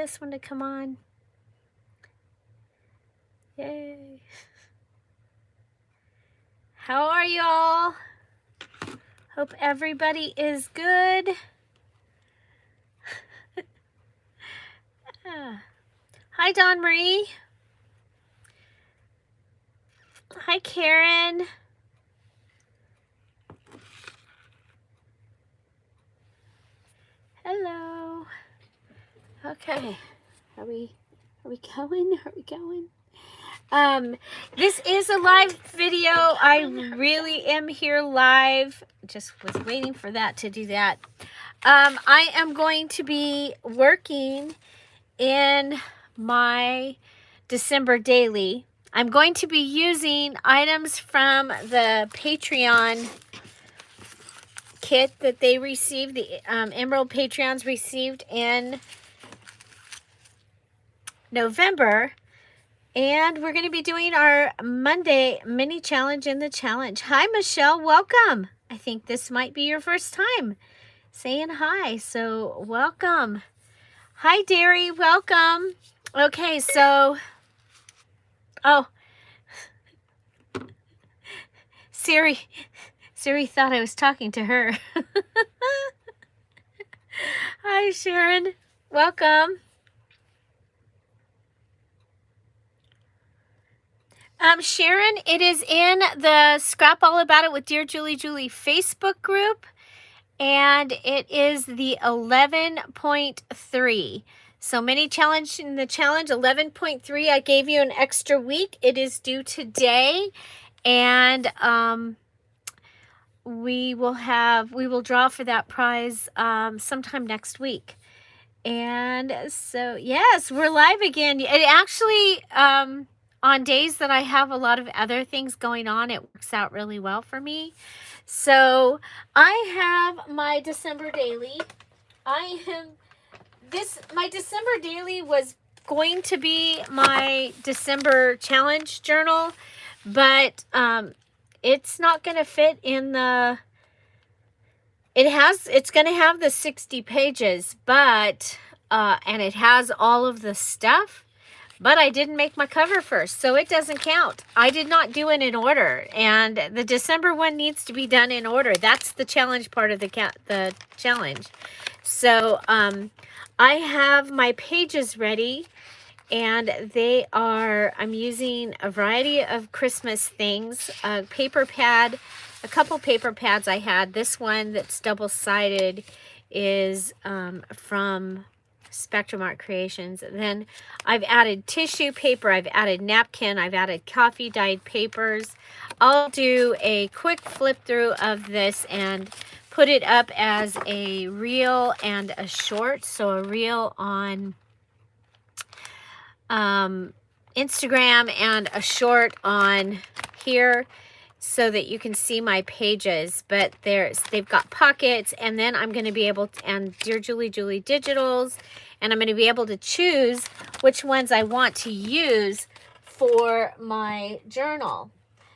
this one to come on. Yay. How are y'all? Hope everybody is good. Hi, Dawn Marie. Hi, Karen. Hello. Okay. Are we going? Are we going? This is a live video. I really am here live. Just was waiting for that to do that. I am going to be working in my December daily. I'm going to be using items from the Patreon kit that they received, the Emerald Patreons received in November. And we're going to be doing our Monday mini challenge in the challenge. Hi, Michelle. Welcome. I think this might be your first time saying hi. So welcome. Hi, Derry. Welcome. Okay, so... Oh. Siri thought I was talking to her. Hi, Sharon. Welcome. Sharon, it is in the Scrap All About It with Dear Julie Julie Facebook group, and it is the 11.3. So mini challenge in the challenge 11.3. I gave you an extra week. It is due today, and we will draw for that prize sometime next week. And so yes, we're live again. It actually on days that I have a lot of other things going on, it works out really well for me. So I have my December daily. My December daily was going to be my December challenge journal, but it's not going to fit in the, it's going to have the 60 pages, but, and it has all of the stuff, but I didn't make my cover first, so it doesn't count. I did not do it in order, and the December one needs to be done in order. That's the challenge part of the challenge. So I have my pages ready, and they are, I'm using a variety of Christmas things, a paper pad, a couple paper pads I had. This one that's double-sided is from Spectrum Art Creations. Then I've added tissue paper, I've added napkin, I've added coffee dyed papers. I'll do a quick flip through of this and put it up as a reel and a short. So a reel on Instagram and a short on here, so that you can see my pages. But they've got pockets, and then I'm going to be able to, and Dear Julie Julie digitals, and I'm going to be able to choose which ones I want to use for my journal.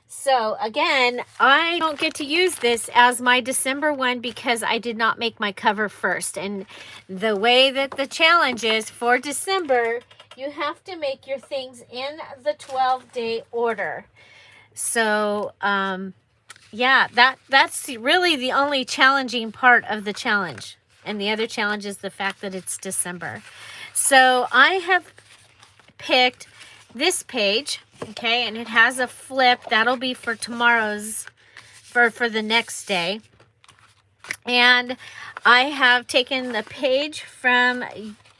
So again, I don't get to use this as my December one because I did not make my cover first. And the way that the challenge is for December, you have to make your things in the 12-day order. So, yeah, that's really the only challenging part of the challenge. And the other challenge is the fact that it's December. So I have picked this page, okay, and it has a flip. That'll be for tomorrow's, for the next day. And I have taken the page from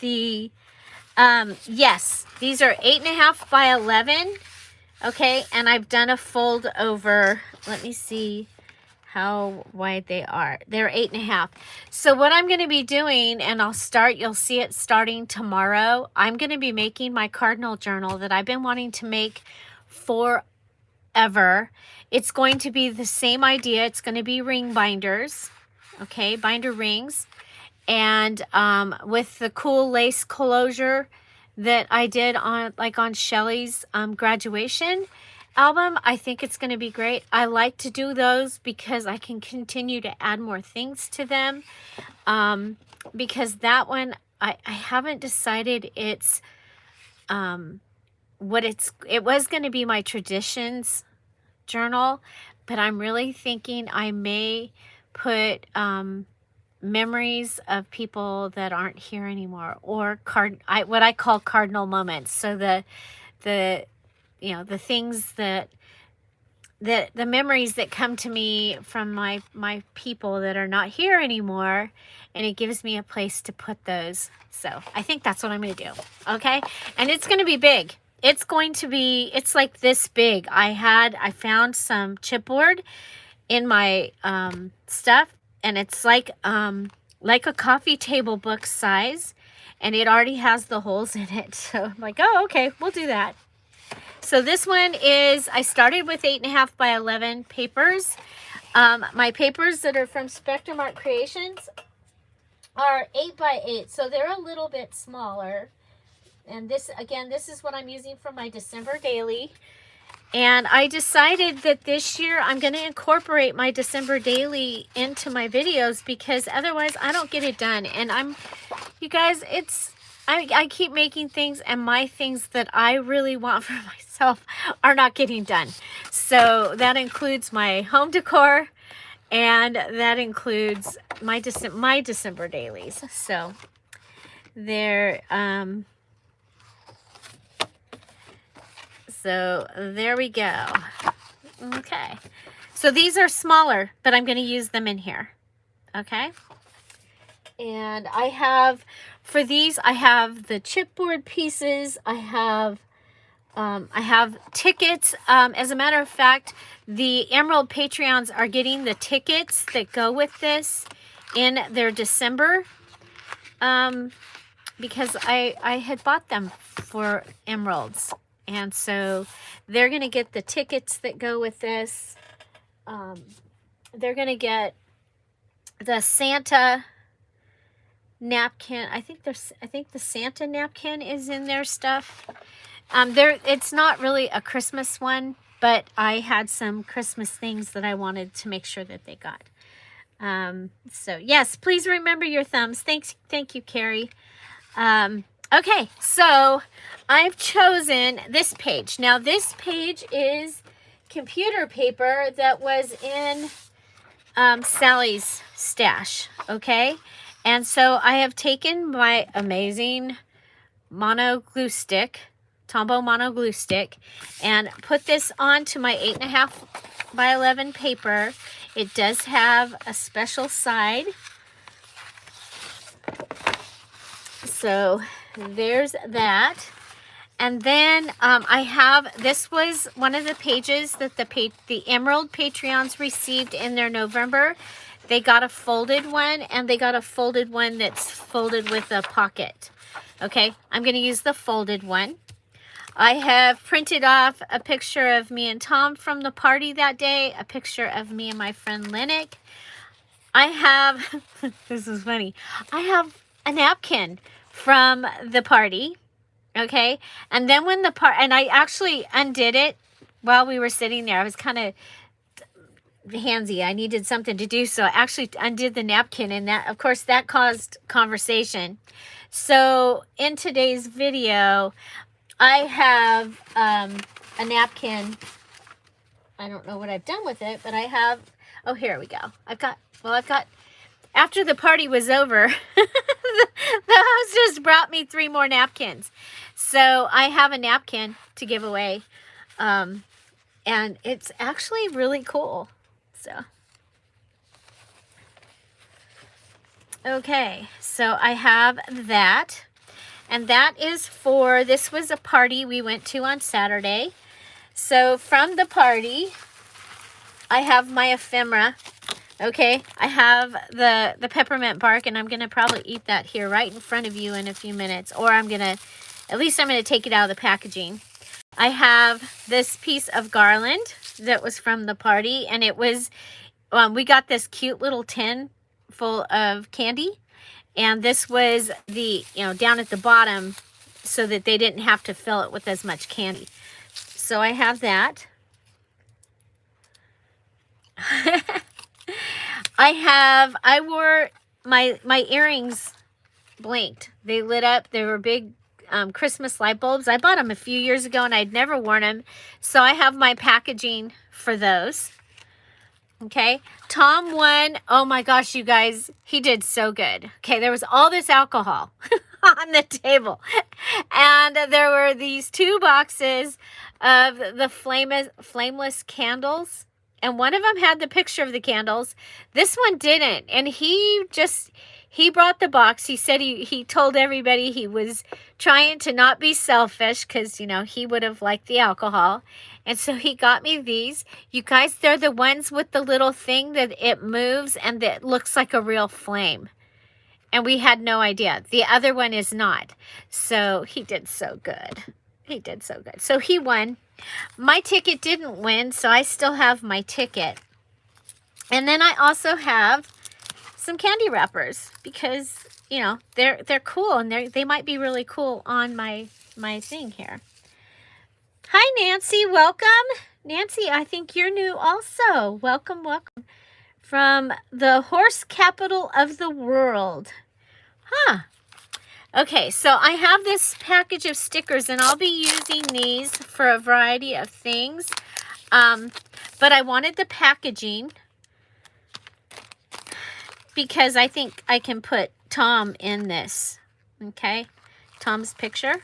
the, yes, these are 8.5 by 11. Okay, and I've done a fold over. Let me see how wide they are. They're 8.5. So what I'm going to be doing, and you'll see it starting tomorrow. I'm going to be making my cardinal journal that I've been wanting to make forever. It's going to be the same idea. It's going to be ring binders. Okay, binder rings. And with the cool lace closure that I did on Shelly's graduation album. I think it's going to be great. I like to do those because I can continue to add more things to them. Because that one, I haven't decided it's what it was going to be my traditions journal, but I'm really thinking I may put memories of people that aren't here anymore, or what I call cardinal moments. So the you know, the things that the memories that come to me from my people that are not here anymore, and it gives me a place to put those. So I think that's what I'm going to do. Okay. And it's going to be big. It's like this big. I found some chipboard in my stuff, and it's like a coffee table book size, and it already has the holes in it. So I'm like, oh, okay, we'll do that. So this one is, I started with 8.5 by 11 papers. My papers that are from Spectrum Art Creations are 8 by 8, so they're a little bit smaller. And this, again, this is what I'm using for my December daily. And I decided that this year I'm going to incorporate my December daily into my videos, because otherwise I don't get it done. And you guys, I keep making things, and my things that I really want for myself are not getting done. So that includes my home decor, and that includes my December dailies. So there we go. Okay. So these are smaller, but I'm going to use them in here. Okay. And I have, for these, I have the chipboard pieces. I have tickets. As a matter of fact, the Emerald Patreons are getting the tickets that go with this in their December, because I had bought them for Emeralds. And so they're going to get the tickets that go with this. They're going to get the Santa napkin. I think the Santa napkin is in their stuff. It's not really a Christmas one, but I had some Christmas things that I wanted to make sure that they got. So yes, please remember your thumbs. Thank you, Carrie. Okay, so I've chosen this page. Now this page is computer paper that was in Sally's stash, okay? And so I have taken my amazing mono glue stick, Tombow mono glue stick, and put this onto my 8.5 by 11 paper. It does have a special side. So there's that. And then I have, this was one of the pages that the Emerald Patreons received in their November. They got a folded one, and they got a folded one that's folded with a pocket. Okay, I'm going to use the folded one. I have printed off a picture of me and Tom from the party that day, a picture of me and my friend Lennox. I have, this is funny, I have a napkin from the party. Okay, and then when and I actually undid it while we were sitting there. I was kind of handsy. I needed something to do, so I actually undid the napkin, and that, of course, that caused conversation. So in today's video, I have a napkin. I don't know what I've done with it, but I have, oh, here we go. I've got, after the party was over, the hostess brought me 3 more napkins. So I have a napkin to give away. And it's actually really cool. So. Okay, so I have that. And that is for, this was a party we went to on Saturday. So from the party, I have my ephemera. Okay, I have the peppermint bark, and I'm going to probably eat that here right in front of you in a few minutes. Or I'm going to, at least I'm going to take it out of the packaging. I have this piece of garland that was from the party, and it was, we got this cute little tin full of candy. And this was the, down at the bottom so that they didn't have to fill it with as much candy. So I have that. I wore my earrings blinked. They lit up. They were big Christmas light bulbs. I bought them a few years ago and I'd never worn them. So I have my packaging for those. Okay, Tom won. Oh my gosh, you guys, he did so good. Okay, there was all this alcohol on the table. And there were these 2 boxes of the flameless candles. And one of them had the picture of the candles. This one didn't. And he brought the box. He said he told everybody he was trying to not be selfish because, you know, he would have liked the alcohol. And so he got me these. You guys, they're the ones with the little thing that it moves and that looks like a real flame. And we had no idea. The other one is not. So he did so good. He did so good. So he won. My ticket didn't win, so I still have my ticket. And then I also have some candy wrappers because, you know, they're cool and they might be really cool on my thing here. Hi, Nancy. Welcome. Nancy, I think you're new also. Welcome, welcome. From the horse capital of the world. Huh. Okay, so I have this package of stickers, and I'll be using these for a variety of things. But I wanted the packaging because I think I can put Tom in this. Okay, Tom's picture.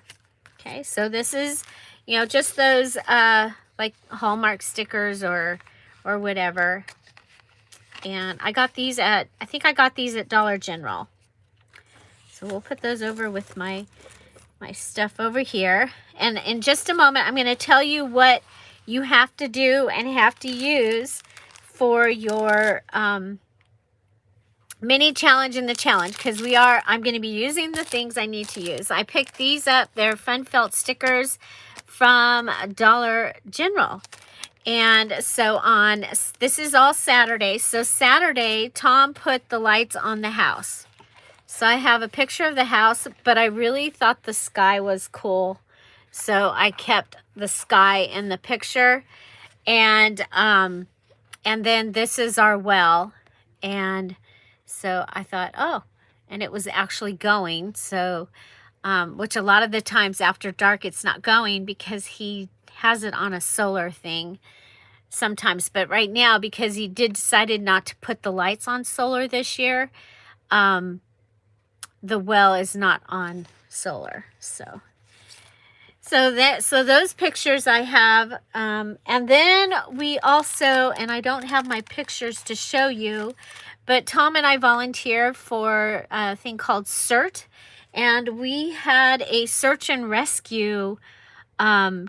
Okay, so this is, you know, just those like Hallmark stickers or whatever. And I got these at, I think I got these at Dollar General. So we'll put those over with my stuff over here. And in just a moment, I'm going to tell you what you have to do and have to use for your mini challenge in the challenge, because I'm going to be using the things I need to use. I picked these up. They're fun felt stickers from Dollar General. And so this is all Saturday. So Saturday, Tom put the lights on the house. So I have a picture of the house, but I really thought the sky was cool. So I kept the sky in the picture. And then this is our well. And so I thought, oh, and it was actually going. So, which a lot of the times after dark, it's not going because he has it on a solar thing sometimes. But right now, because he decided not to put the lights on solar this year, the well is not on solar. So those pictures I have, and then we also, and I don't have my pictures to show you, but Tom and I volunteer for a thing called CERT, and we had a search and rescue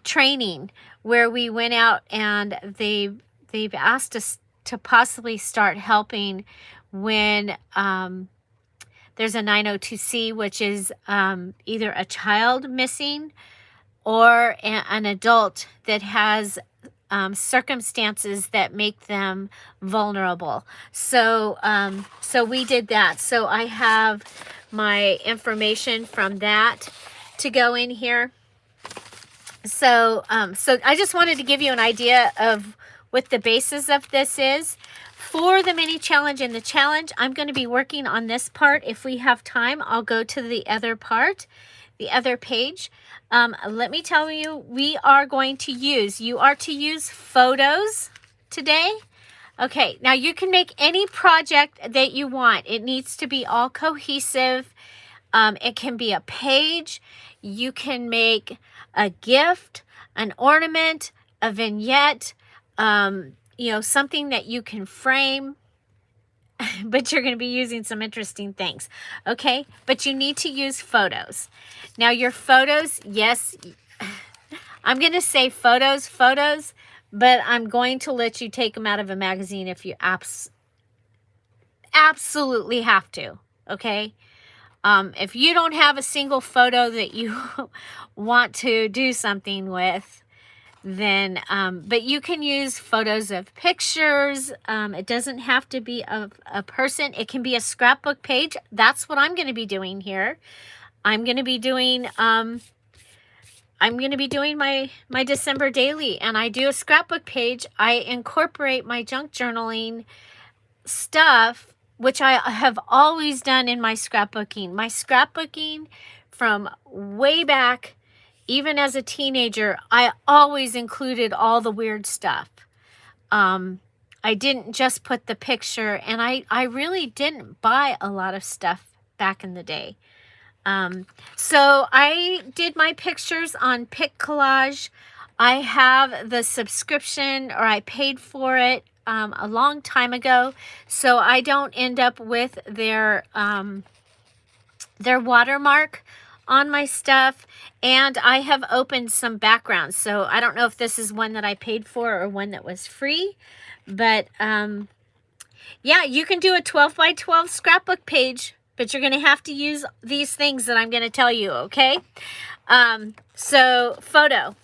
training where we went out, and they've asked us to possibly start helping when there's a 902C, which is either a child missing or an adult that has circumstances that make them vulnerable. So we did that. So I have my information from that to go in here. So I just wanted to give you an idea of what the basis of this is. For the mini challenge and the challenge, I'm going to be working on this part. If we have time, I'll go to the other part, the other page. Let me tell you, you are to use photos today. Okay, now you can make any project that you want. It needs to be all cohesive. It can be a page. You can make a gift, an ornament, a vignette, you know, something that you can frame, but you're going to be using some interesting things. Okay, but you need to use photos. Now your photos, yes, I'm going to say photos, but I'm going to let you take them out of a magazine if you absolutely have to. Okay. If you don't have a single photo that you want to do something with, then, but you can use photos of pictures. It doesn't have to be of a person. It can be a scrapbook page. That's what I'm going to be doing here. I'm going to be doing my December daily, and I do a scrapbook page. I incorporate my junk journaling stuff which I have always done in my scrapbooking. My scrapbooking from way back, even as a teenager, I always included all the weird stuff. I didn't just put the picture, and I really didn't buy a lot of stuff back in the day. So I did my pictures on Pic Collage. I have the subscription, or I paid for it a long time ago, so I don't end up with their watermark on my stuff. And I have opened some backgrounds, so I don't know if this is one that I paid for or one that was free, but yeah, you can do a 12 by 12 scrapbook page, but you're going to have to use these things that I'm going to tell you, okay? So photo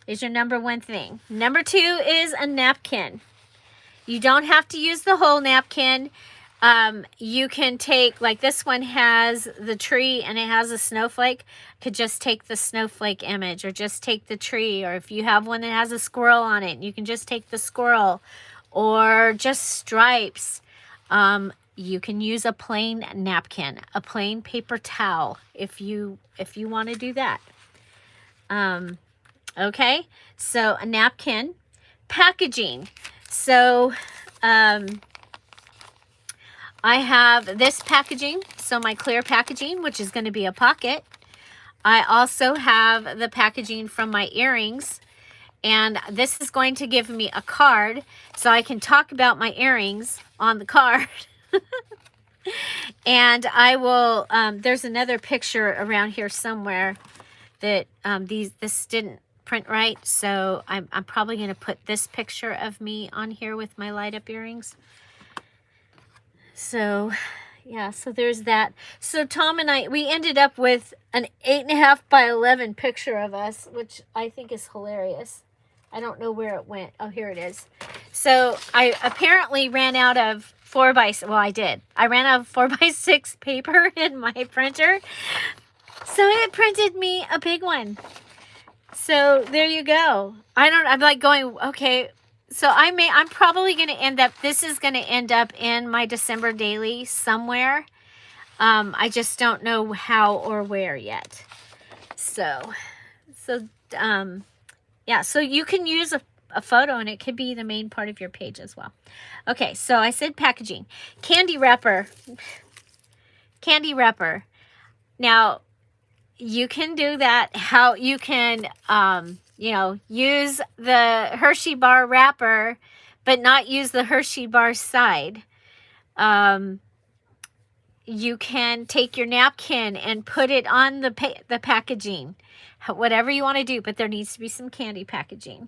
is your number one thing. Number two is a napkin. You don't have to use the whole napkin. You can take, like this one has the tree and it has a snowflake. Could just take the snowflake image, or just take the tree, or if you have one that has a squirrel on it, you can just take the squirrel, or just stripes. You can use a plain napkin, a plain paper towel, if you want to do that. Okay, so a napkin. Packaging. So I have this packaging, so my clear packaging, which is going to be a pocket. I also have the packaging from my earrings, and this is going to give me a card, so I can talk about my earrings on the card. And I will, there's another picture around here somewhere that this didn't print right, so I'm probably going to put this picture of me on here with my light up earrings. So yeah, so there's that. So Tom and I, we ended up with an 8.5 by 11 picture of us, which I think is hilarious. I don't know where it went. Oh, here it is. So I apparently ran out of 4x, well, I did. I ran out of 4x6 paper in my printer. So it printed me a big one. So there you go. I'm like going, okay, so I'm probably going to end up, this is going to end up in my December daily somewhere. I just don't know how or where yet. So yeah, so you can use a photo, and it could be the main part of your page as well. Okay, so I said packaging. Candy wrapper. Candy wrapper. Now, you can do that. How you can, you know, use the Hershey bar wrapper, but not use the Hershey bar side. You can take your napkin and put it on the packaging. Whatever you want to do, but there needs to be some candy packaging.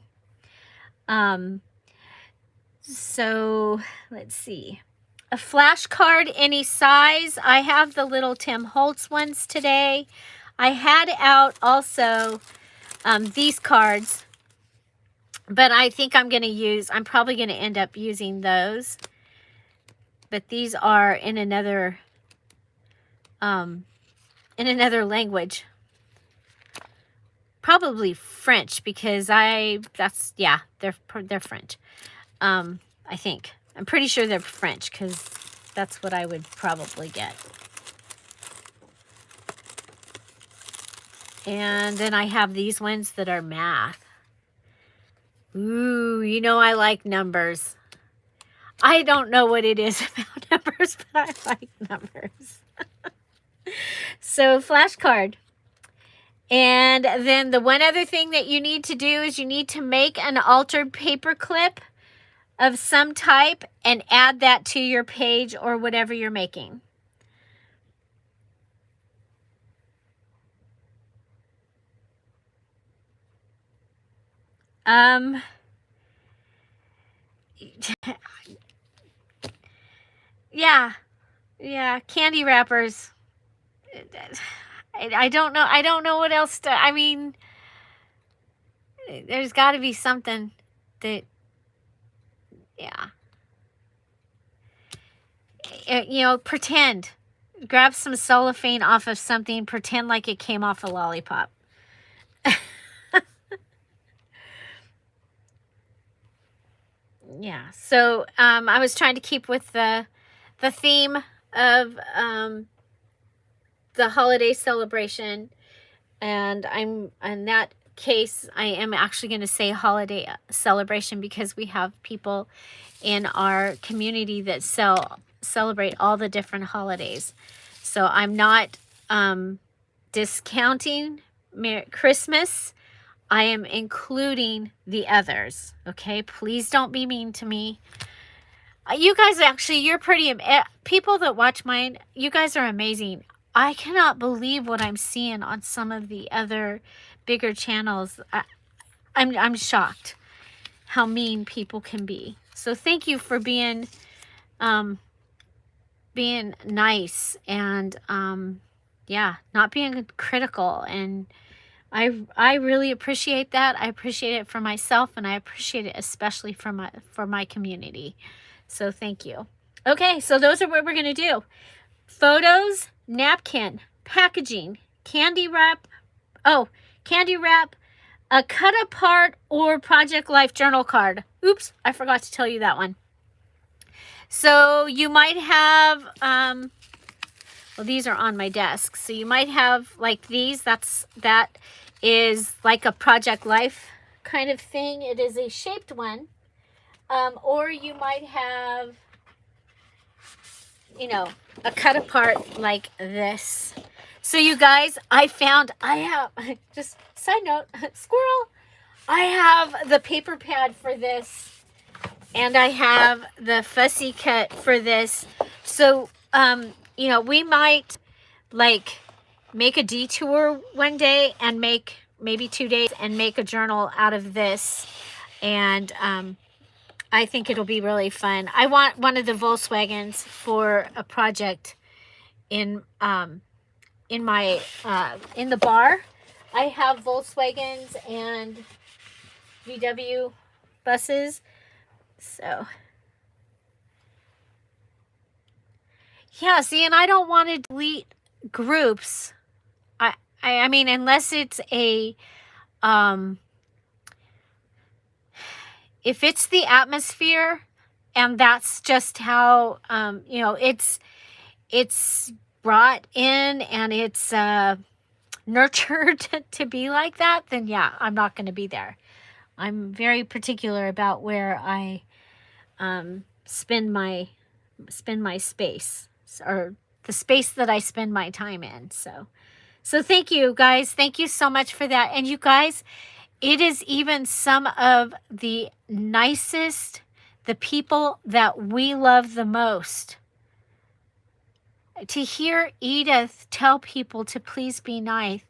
So let's see. A flashcard, any size. I have the little Tim Holtz ones today. I had out also these cards, but I think I'm probably going to end up using those. But these are in another language. Probably French, because they're French. I think. I'm pretty sure they're French, because that's what I would probably get. And then I have these ones that are math. Ooh, you know I like numbers. I don't know what it is about numbers, but I like numbers. So, flashcard. And then the one other thing that you need to do is you need to make an altered paper clip of some type and add that to your page or whatever you're making. Yeah, candy wrappers. I don't know. I don't know what else to, I mean, there's got to be something that, yeah. You know, pretend. Grab some cellophane off of something, pretend like it came off a lollipop. yeah, so I was trying to keep with the theme of the holiday celebration, and I'm in that case I am actually going to say holiday celebration because we have people in our community that celebrate all the different holidays. So I'm not discounting Christmas. I am including the others. Okay, please don't be mean to me. You guys actually, you're pretty, people that watch mine, you guys are amazing. I cannot believe what I'm seeing on some of the other bigger channels. I'm shocked how mean people can be. So thank you for being nice and yeah, not being critical. And I really appreciate that. I appreciate it for myself, and I appreciate it especially for my community. So thank you. Okay, so those are what we're gonna do. Photos, napkin, packaging, candy wrap, a cut apart or Project Life journal card. Oops, I forgot to tell you that one. So you might have, well, these are on my desk. So you might have like these, that is like a Project Life kind of thing. It is a shaped one. Or you might have, you know, a cut apart like this. So you guys, I have, just side note, squirrel, I have the paper pad for this, and I have the fussy cut for this. So, you know, we might like make a detour one day and make maybe 2 days and make a journal out of this. And, I think it'll be really fun. I want one of the Volkswagens for a project in my in the bar. I have Volkswagens and VW buses. So yeah, see, and I don't want to delete groups. I mean, unless it's a if it's the atmosphere, and that's just how, you know, it's brought in and it's nurtured to be like that, then yeah, I'm not going to be there. I'm very particular about where I spend my space, or the space that I spend my time in. So thank you guys. Thank you so much for that. And you guys, it is even some of the nicest, the people that we love the most. To hear Edith tell people to please be nice.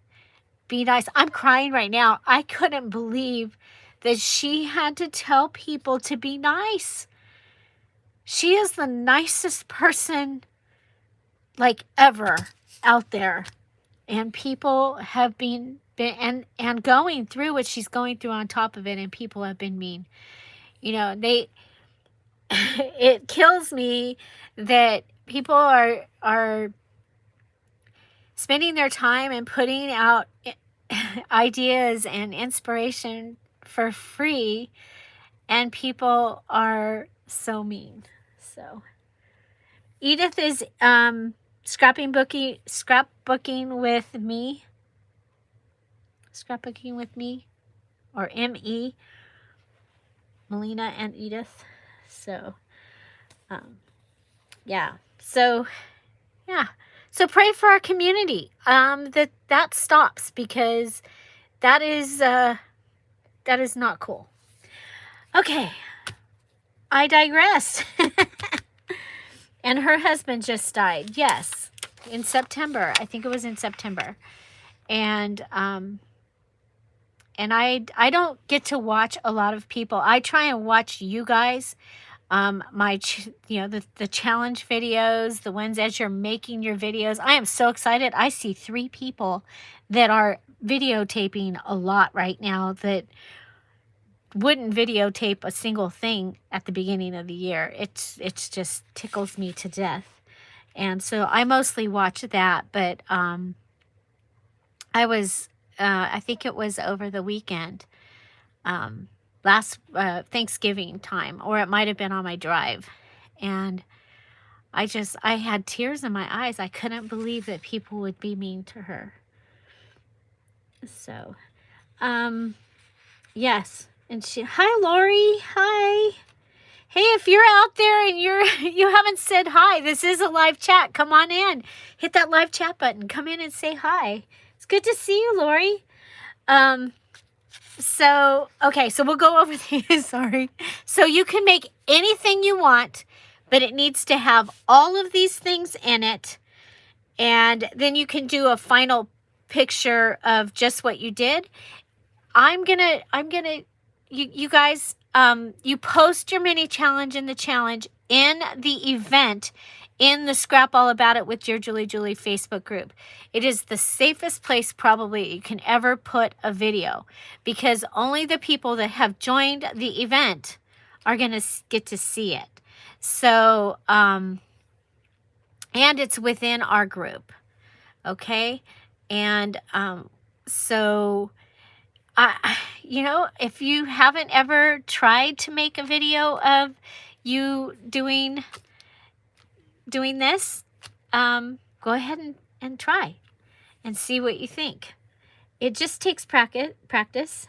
Be nice. I'm crying right now. I couldn't believe that she had to tell people to be nice. She is the nicest person like ever out there. And people have been and going through what she's going through on top of it, and people have been mean. You know, it kills me that people are spending their time and putting out ideas and inspiration for free, and people are so mean. So Edith is scrapbooking with me, or ME, Melina and Edith. So yeah, so pray for our community, that stops, because that is not cool. Okay, I digress. And her husband just died. Yes, in September. I think it was in September. And I don't get to watch a lot of people. I try and watch you guys, the challenge videos, the ones as you're making your videos. I am so excited. I see 3 people that are videotaping a lot right now that wouldn't videotape a single thing at the beginning of the year. It's just tickles me to death. And so I mostly watch that, but I think it was over the weekend. last Thanksgiving time, or it might have been on my drive. And I had tears in my eyes. I couldn't believe that people would be mean to her. So, yes. And hi, Lori. Hi. Hey, if you're out there and you haven't said hi, this is a live chat. Come on in. Hit that live chat button. Come in and say hi. It's good to see you, Lori. So, okay, so we'll go over these. Sorry. So you can make anything you want, but it needs to have all of these things in it. And then you can do a final picture of just what you did. You guys, you post your mini challenge in the challenge in the event in the Scrap All About It with Dear Julie Julie Facebook group. It is the safest place probably you can ever put a video, because only the people that have joined the event are going to get to see it. So, and it's within our group. Okay. And, so, you know, if you haven't ever tried to make a video of you doing this, go ahead and try and see what you think. It just takes practice.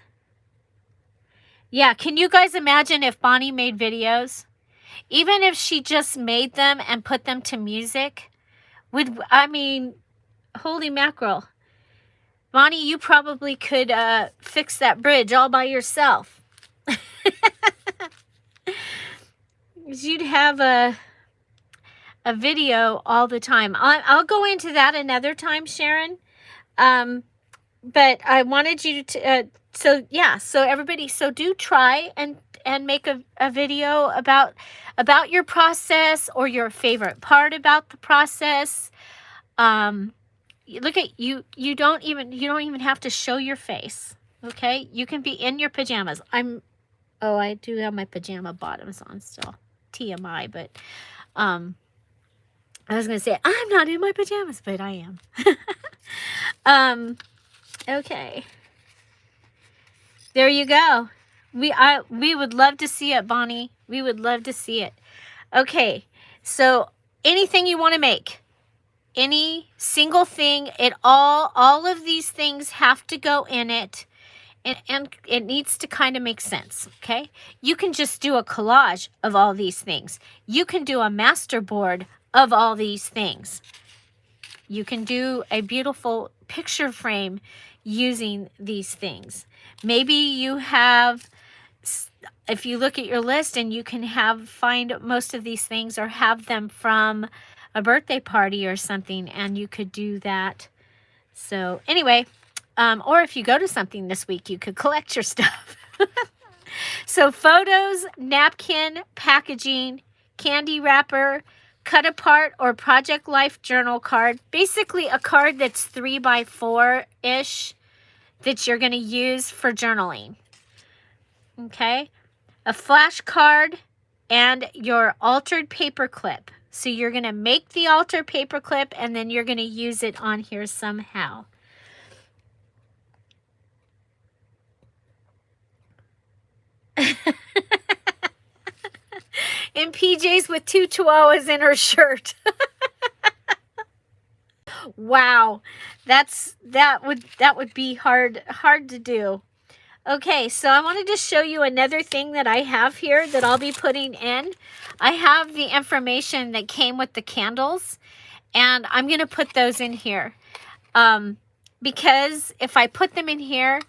Yeah, can you guys imagine if Bonnie made videos? Even if she just made them and put them to music, I mean, holy mackerel. Bonnie, you probably could fix that bridge all by yourself. You'd have a video all the time. I'll go into that another time, Sharon. But I wanted you to, so everybody, so do try and make a video about your process or your favorite part about the process. Look at you. You don't even have to show your face. Okay. You can be in your pajamas. I do have my pajama bottoms on still. TMI, but, I was going to say, I'm not in my pajamas, but I am. Okay. There you go. We would love to see it, Bonnie. We would love to see it. Okay. So anything you want to make, any single thing, all of these things have to go in it. And it needs to kind of make sense, okay? You can just do a collage of all these things. You can do a master board of all these things. You can do a beautiful picture frame using these things. Maybe you have, if you look at your list and you can find most of these things or have them from a birthday party or something, and you could do that. So anyway, or if you go to something this week, you could collect your stuff. So photos, napkin, packaging, candy wrapper, cut apart or project life journal card. Basically a card that's 3x4-ish that you're going to use for journaling. Okay. A flashcard and your altered paper clip. So you're going to make the altered paper clip and then you're going to use it on here somehow. In PJs with 2 chihuahuas in her shirt. Wow, that would be hard to do. Okay, so I wanted to show you another thing that I have here that I'll be putting in. I have the information that came with the candles, and I'm going to put those in here. Because if I put them in here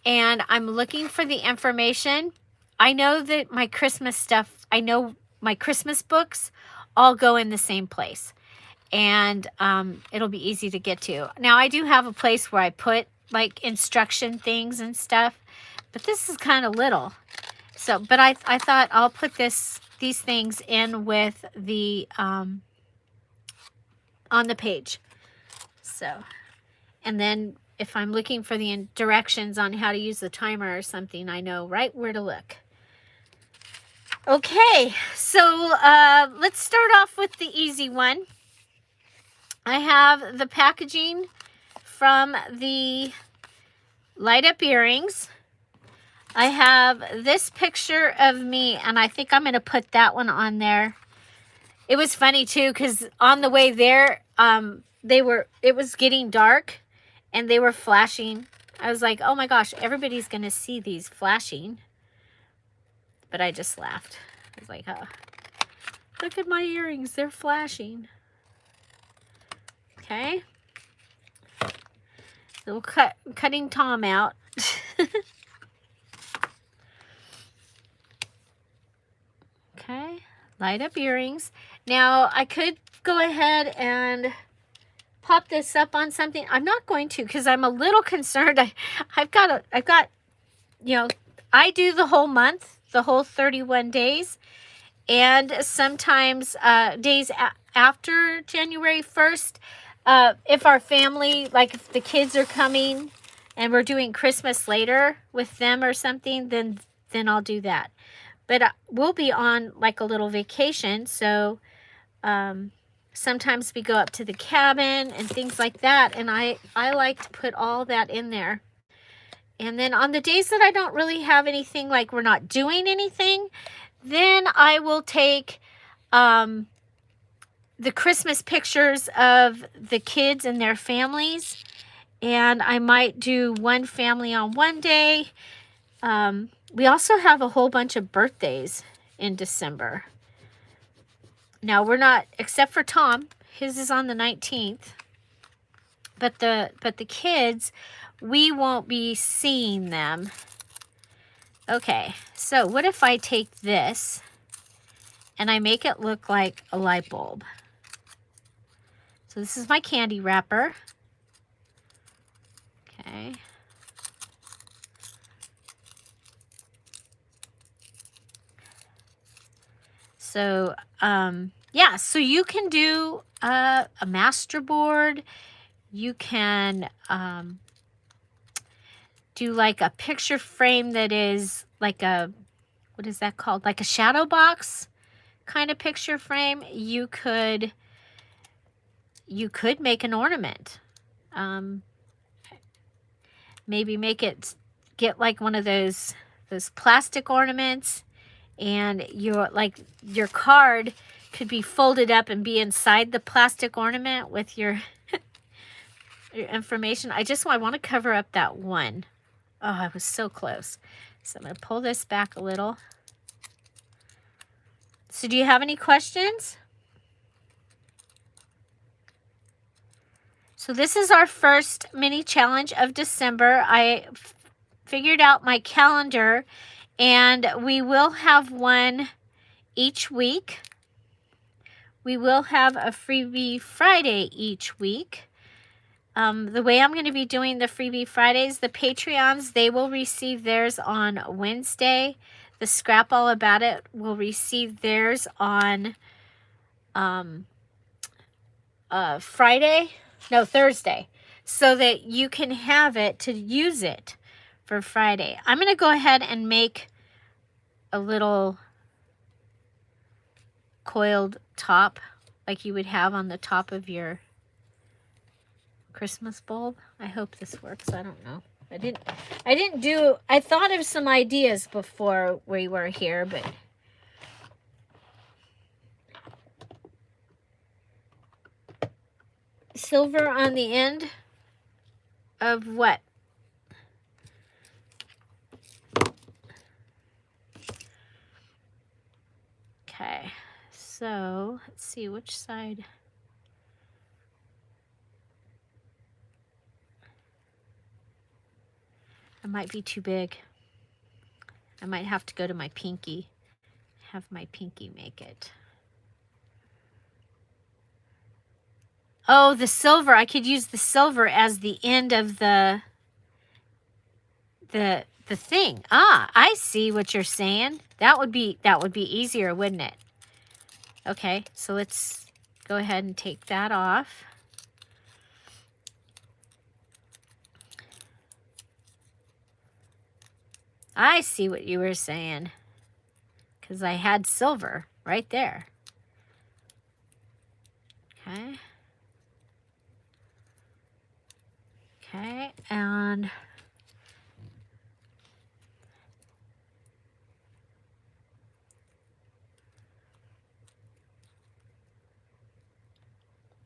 and I'm looking for the information, I know that my Christmas stuff, I know my Christmas books all go in the same place. And it'll be easy to get to. Now, I do have a place where I put like instruction things and stuff, but this is kind of little. So, but I thought I'll put these things in with the, on the page. So, and then if I'm looking for the directions on how to use the timer or something, I know right where to look. Okay, so let's start off with the easy one. I have the packaging from the light up earrings. I have this picture of me, and I think I'm going to put that one on there. It was funny too, because on the way there, it was getting dark and they were flashing. I was like, oh my gosh, everybody's going to see these flashing. But I just laughed. I was like, oh, look at my earrings. They're flashing. Okay. So cutting Tom out. Okay. Light up earrings. Now, I could go ahead and pop this up on something. I'm not going to, because I'm a little concerned. I've got, you know, I do the whole month, the whole 31 days. And sometimes days after January 1st, if our family, like if the kids are coming and we're doing Christmas later with them or something, then I'll do that. But we'll be on like a little vacation, so sometimes we go up to the cabin and things like that, and I like to put all that in there. And then on the days that I don't really have anything, like we're not doing anything, then I will take the Christmas pictures of the kids and their families, and I might do one family on one day. We also have a whole bunch of birthdays in December. Now, we're not, except for Tom, his is on the 19th. But the kids, we won't be seeing them. Okay, so what if I take this and I make it look like a light bulb? So this is my candy wrapper. Okay. So, yeah, so you can do a master board. You can do like a picture frame that is like a, what is that called? Like a shadow box kind of picture frame. You could make an ornament. Maybe get like one of those plastic ornaments, and your card could be folded up and be inside the plastic ornament with your your information. I want to cover up that one. Oh, I was so close. So I'm going to pull this back a little. So do you have any questions? So this is our first mini challenge of December. I figured out my calendar, and we will have one each week. We will have a freebie Friday each week. The way I'm going to be doing the freebie Fridays, the Patreons, they will receive theirs on Wednesday. The Scrap All About It will receive theirs on Thursday, so that you can have it to use it for Friday. I'm going to go ahead and make a little coiled top like you would have on the top of your Christmas bulb. I hope this works. I don't know. I thought of some ideas before we were here, but silver on the end of what? Okay, so let's see which side. It might be too big. I might have to go to my pinky. Have my pinky make it. Oh, the silver. I could use the silver as the end of the thing. Ah, I see what you're saying. That would be easier, wouldn't it? Okay, so let's go ahead and take that off. I see what you were saying, because I had silver right there. Okay. Okay, and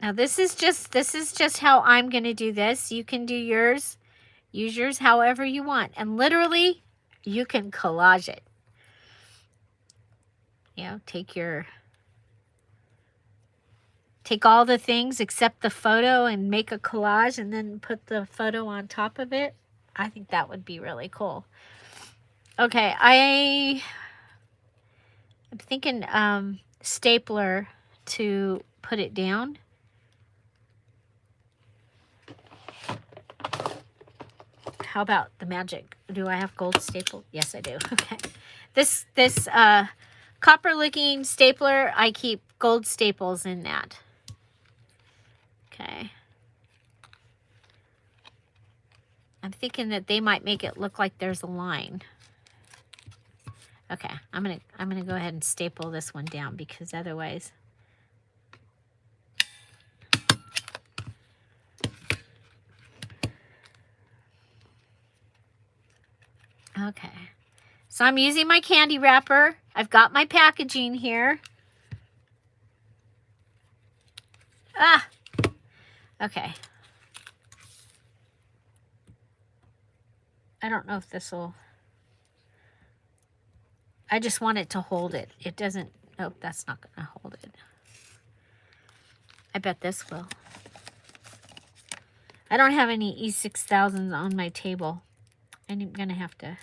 Now this is just how I'm going to do this. You can do yours, use yours however you want. And literally, you can collage it. You know, take all the things except the photo and make a collage and then put the photo on top of it. I think that would be really cool. Okay, I'm thinking stapler to put it down. How about the magic? Do I have gold staple? Yes, I do. Okay. This copper looking stapler, I keep gold staples in that. Okay. I'm thinking that they might make it look like there's a line. Okay, I'm gonna go ahead and staple this one down because otherwise. Okay, so I'm using my candy wrapper. I've got my packaging here. Ah, okay. I don't know if this will, I just want it to hold it. It doesn't, nope, that's not gonna hold it. I bet this will. I don't have any E6000s on my table. I'm gonna have to,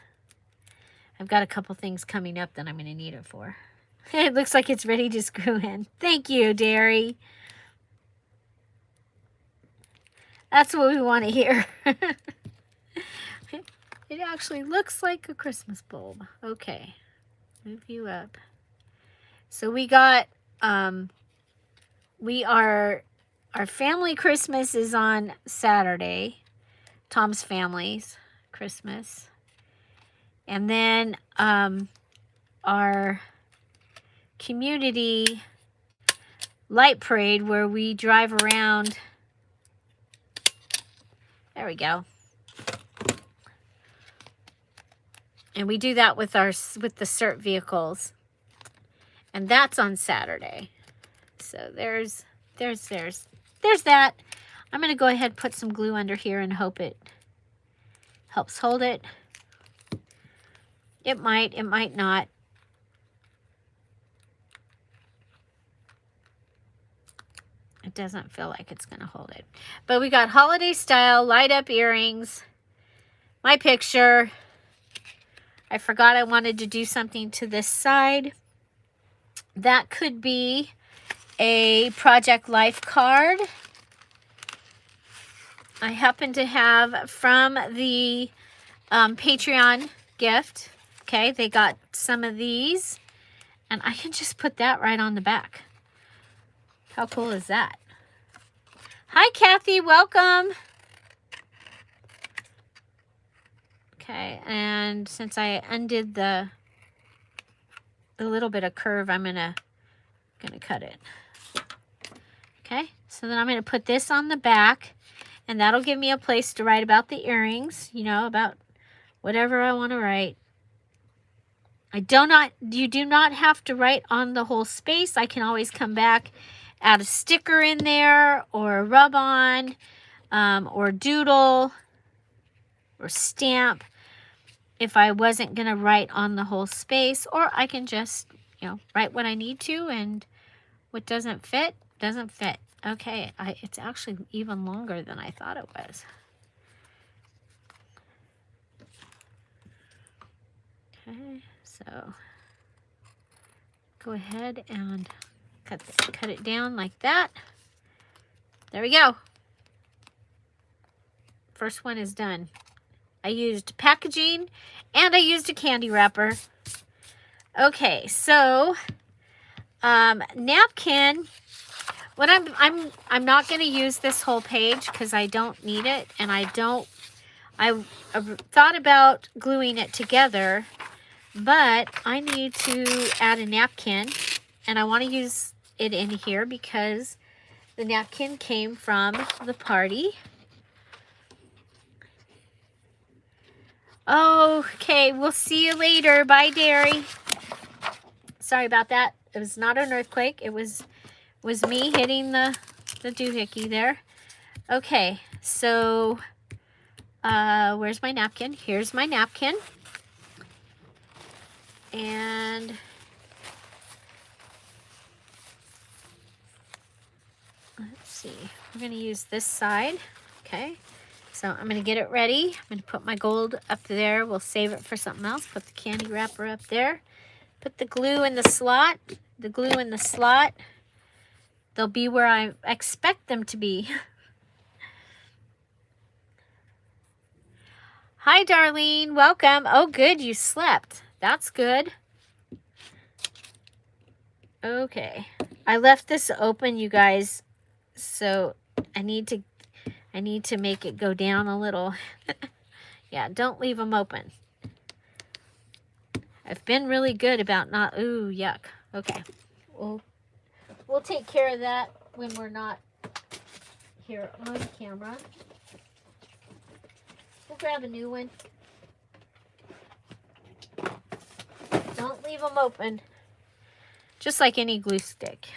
I've got a couple things coming up that I'm gonna need it for. It looks like it's ready to screw in. Thank you, Derry. That's what we want to hear. It actually looks like a Christmas bulb. Okay, move you up. So we got, our family Christmas is on Saturday. Tom's family's Christmas. And then our community light parade where we drive around. There we go. And we do that with the CERT vehicles. And that's on Saturday. So there's that. I'm going to go ahead and put some glue under here and hope it helps hold it. It might not. It doesn't feel like it's going to hold it. But we got holiday style light up earrings. My picture. I forgot I wanted to do something to this side. That could be a Project Life card. I happen to have from the Patreon gift. Okay, they got some of these. And I can just put that right on the back. How cool is that? Hi, Kathy. Welcome. Okay, and since I undid the little bit of curve, I'm gonna cut it. Okay, so then I'm gonna put this on the back, and that'll give me a place to write about the earrings, you know, about whatever I want to write. You do not have to write on the whole space. I can always come back, add a sticker in there, or a rub-on, or doodle, or stamp if I wasn't going to write on the whole space, or I can just, you know, write what I need to, and what doesn't fit, doesn't fit. Okay, it's actually even longer than I thought it was. Okay, so go ahead and cut it down like that. There we go. First one is done. I used packaging and I used a candy wrapper. Okay, so napkin. What I'm not going to use this whole page because I don't need it, and I thought about gluing it together, but I need to add a napkin, and I want to use it in here because the napkin came from the party. Okay, we'll see you later. Bye, Derry. Sorry about that. It was not an earthquake. It was me hitting the the doohickey there. Okay, so where's my napkin? Here's my napkin. And let's see, we're going to use this side. Okay, so I'm going to get it ready. I'm going to put my gold up there. We'll save it for something else. Put the candy wrapper up there. Put the glue in the slot. The glue in the slot. They'll be where I expect them to be. Hi, Darlene. Welcome. Oh, good. You slept. That's good. Okay. I left this open, you guys, so I need to make it go down a little. Yeah, don't leave them open. I've been really good about not, ooh, yuck. Okay. We'll take care of that when we're not here on camera. We'll grab a new one. Don't leave them open. Just like any glue stick.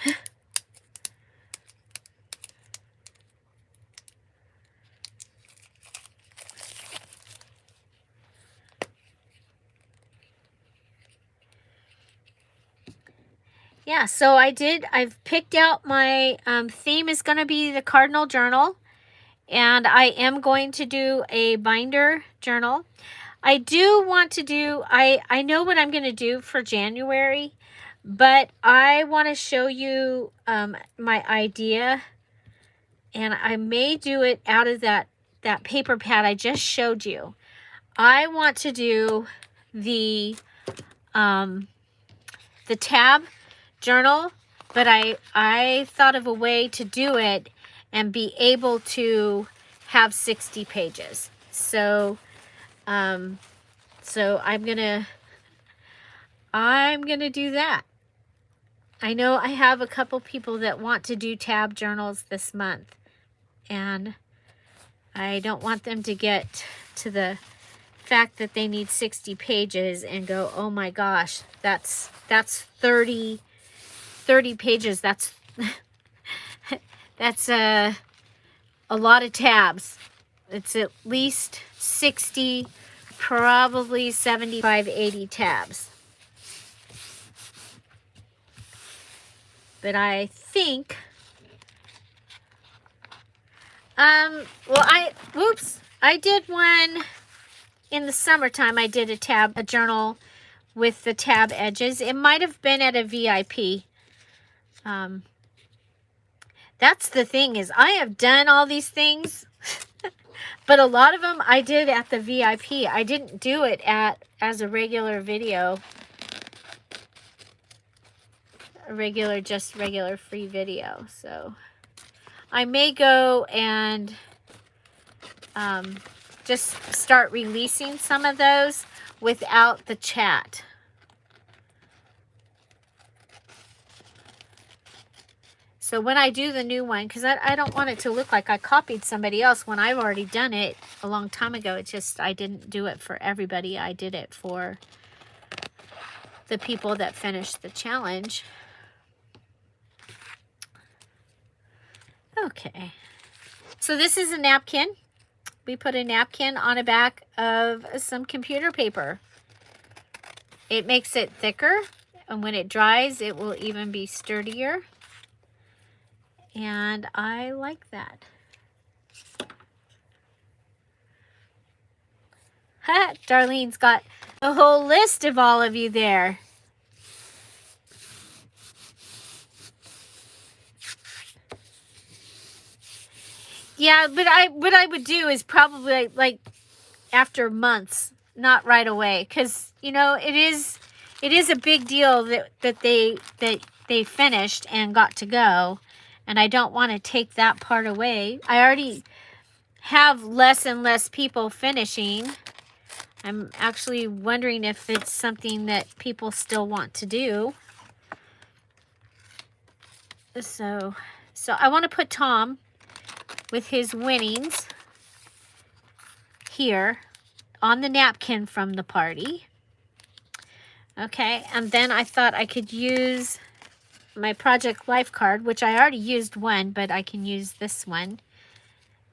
Yeah, so I've picked out my theme is going to be the Cardinal Journal. And I am going to do a binder journal. I do want to do, I know what I'm going to do for January, but I want to show you my idea. And I may do it out of that paper pad I just showed you. I want to do the tab journal, but I thought of a way to do it and be able to have 60 pages. So, so I'm gonna do that. I know I have a couple people that want to do tab journals this month, and I don't want them to get to the fact that they need 60 pages and go, oh my gosh, that's 30 pages. That's that's a lot of tabs. It's at least 60, probably 75, 80 tabs. But I think, well, I did one in the summertime. I did a journal with the tab edges. It might have been at a VIP. That's the thing, is I have done all these things, but a lot of them I did at the VIP. I didn't do it as a regular video, just regular free video. So I may go and just start releasing some of those without the chat. So when I do the new one, because I don't want it to look like I copied somebody else when I've already done it a long time ago. It's just I didn't do it for everybody. I did it for the people that finished the challenge. Okay. So this is a napkin. We put a napkin on the back of some computer paper. It makes it thicker, and when it dries, it will even be sturdier. And I like that. Ha! Darlene's got a whole list of all of you there. Yeah, but what I would do is probably like after months, not right away, because you know it is a big deal that they finished and got to go. And I don't want to take that part away. I already have less and less people finishing. I'm actually wondering if it's something that people still want to do. So I want to put Tom with his winnings here on the napkin from the party. Okay, and then I thought I could use my Project Life card, which I already used one, but I can use this one.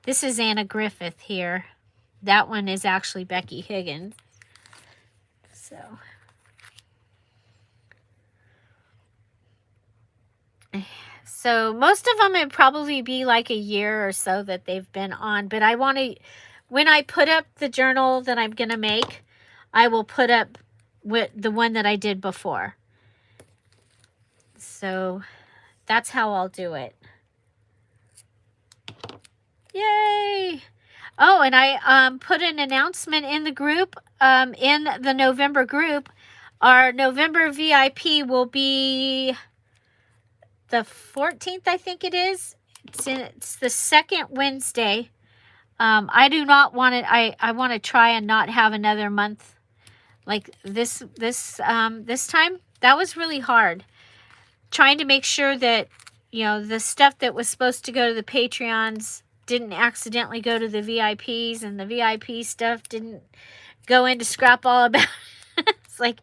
This is Anna Griffith here. That one is actually Becky Higgins. So most of them would probably be like a year or so that they've been on. But I want to, when I put up the journal that I'm going to make, I will put up with the one that I did before. So that's how I'll do it. Yay! Oh, and I put an announcement in the group, in the November group. Our November VIP will be the 14th, I think it is. It's the second Wednesday. I do not want it. I want to try and not have another month like this time. That was really hard. Trying to make sure that, you know, the stuff that was supposed to go to the Patreons didn't accidentally go to the VIPs, and the VIP stuff didn't go into Scrap All About. It's like,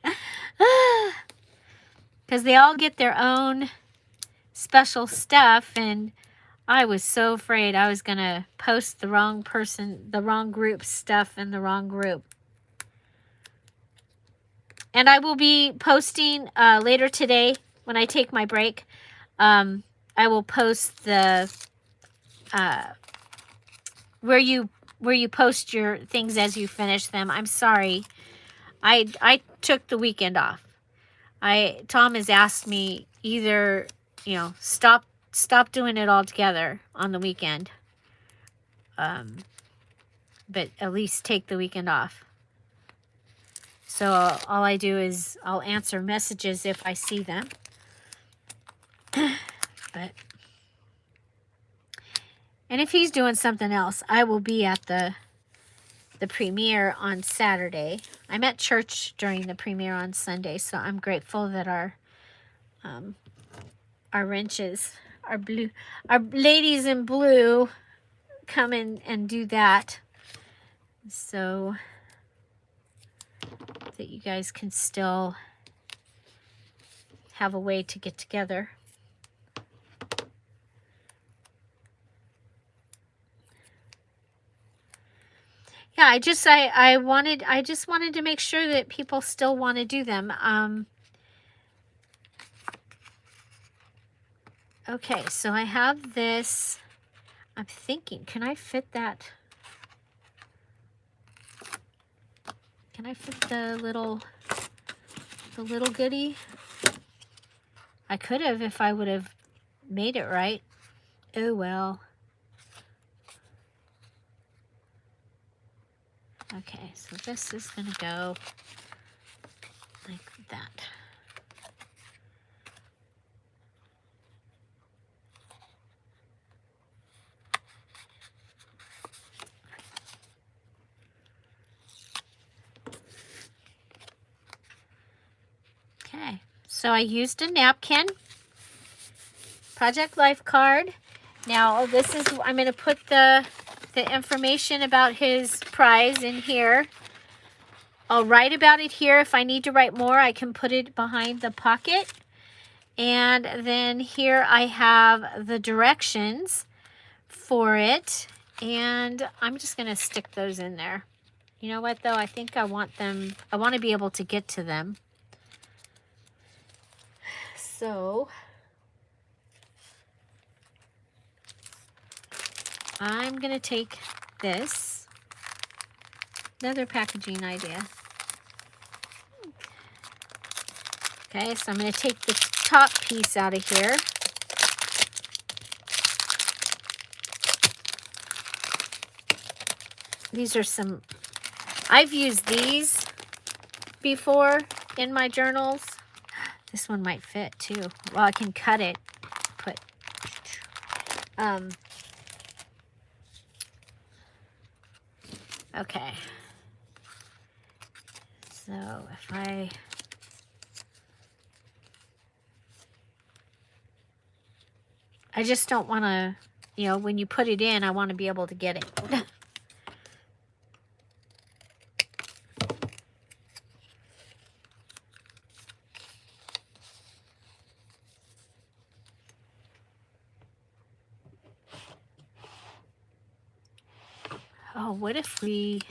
because they all get their own special stuff, and I was so afraid I was going to post the wrong person, the wrong group stuff in the wrong group. And I will be posting later today when I take my break. I will post the where you post your things as you finish them. I'm sorry. I took the weekend off. Tom has asked me either, you know, stop doing it altogether on the weekend. But at least take the weekend off. So all I do is I'll answer messages if I see them. And if he's doing something else, I will be at the premiere on Saturday. I'm at church during the premiere on Sunday, so I'm grateful that our wrenches, our ladies in blue come in and do that, so that you guys can still have a way to get together. Yeah, I just wanted to make sure that people still want to do them. Okay, so I have this. I'm thinking, can I fit that? Can I fit the little goodie? I could have if I would have made it right. Oh well. Okay, so this is going to go like that. Okay, so I used a napkin, Project Life card. Now this is, I'm going to put the information about his prize in here. I'll write about it here. If I need to write more, I can put it behind the pocket. And then here I have the directions for it. And I'm just going to stick those in there. You know what, though? I think I want them, I want to be able to get to them. So I'm going to take this, another packaging idea. Okay, so I'm going to take the top piece out of here. These are some, I've used these before in my journals. This one might fit too. Well, I can cut it, put, okay. So if I just don't want to, you know, when you put it in, I want to be able to get it. what if we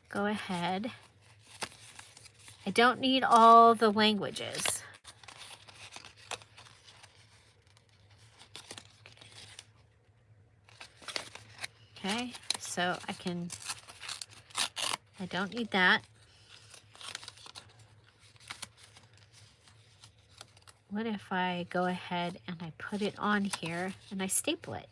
go ahead? I don't need all the languages. Okay, so I don't need that. What if I go ahead and I put it on here and I staple it?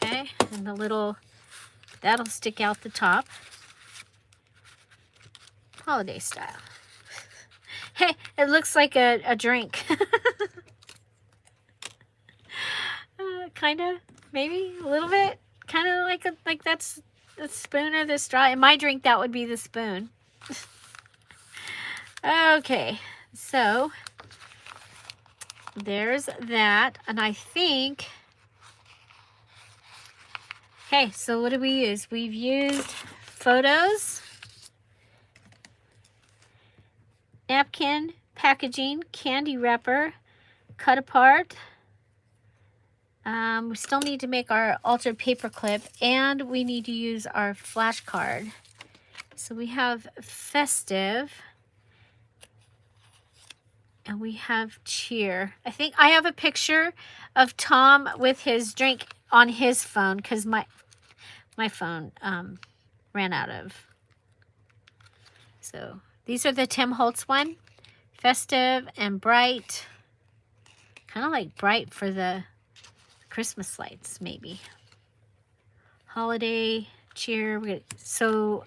Okay, and the little, that'll stick out the top. Holiday style. Hey, it looks like a drink. Kind of, maybe a little bit. Kind of like that's the spoon or the straw. In my drink, that would be the spoon. Okay, so there's that. And I think, okay, so what do we use? We've used photos, napkin, packaging, candy wrapper, cut apart. We still need to make our altered paper clip, and we need to use our flashcard. So we have festive, and we have cheer. I think I have a picture of Tom with his drink on his phone because my phone ran out of. So these are the Tim Holtz one. Festive and bright. Kind of like bright for the Christmas lights, maybe. Holiday, cheer. So,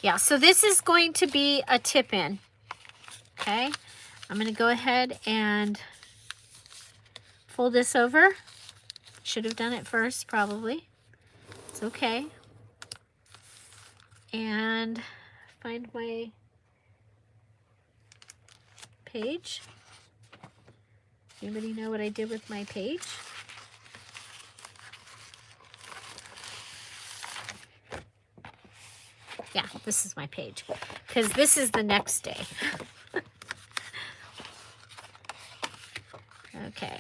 yeah, so this is going to be a tip-in. Okay, I'm going to go ahead and fold this over. Should have done it first, probably. It's okay. And find my page. Anybody know what I did with my page? Yeah, this is my page. Because this is the next day. Okay.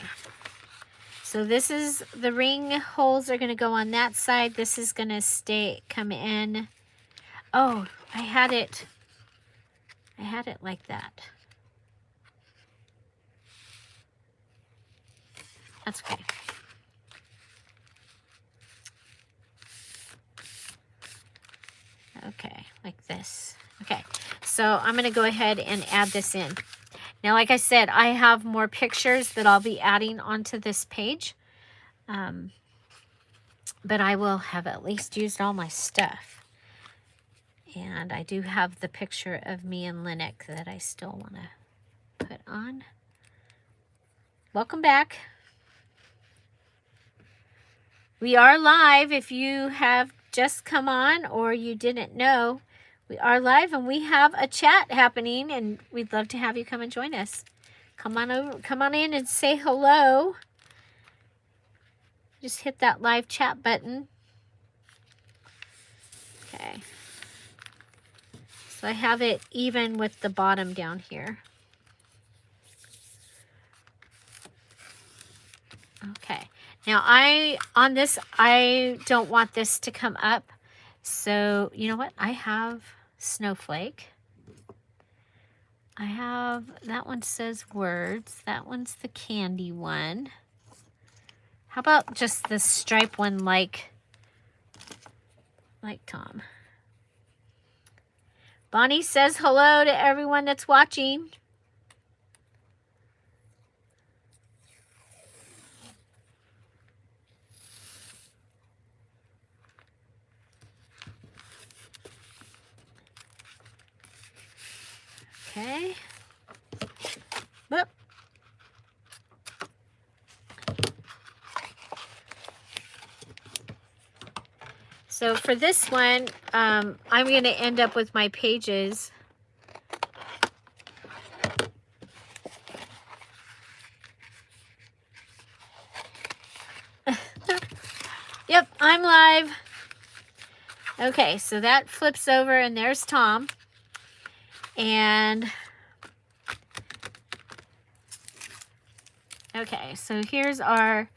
So this is, the ring holes are going to go on that side. This is going to come in. Oh, I had it like that. That's okay. Okay, like this. Okay, so I'm going to go ahead and add this in. Now, like I said, I have more pictures that I'll be adding onto this page. But I will have at least used all my stuff. And I do have the picture of me and Linux that I still want to put on. Welcome back. We are live. If you have just come on or you didn't know, we are live and we have a chat happening, and we'd love to have you come and join us. Come on over, come on in and say hello. Just hit that live chat button. Okay. So I have it even with the bottom down here. Okay. Now I don't want this to come up. So you know what? I have snowflake. I have, that one says words. That one's the candy one. How about just the stripe one like Tom? Bonnie says hello to everyone that's watching. Okay. Whoop. So for this one, I'm going to end up with my pages. Yep, I'm live. Okay, so that flips over and there's Tom. And okay, so here's our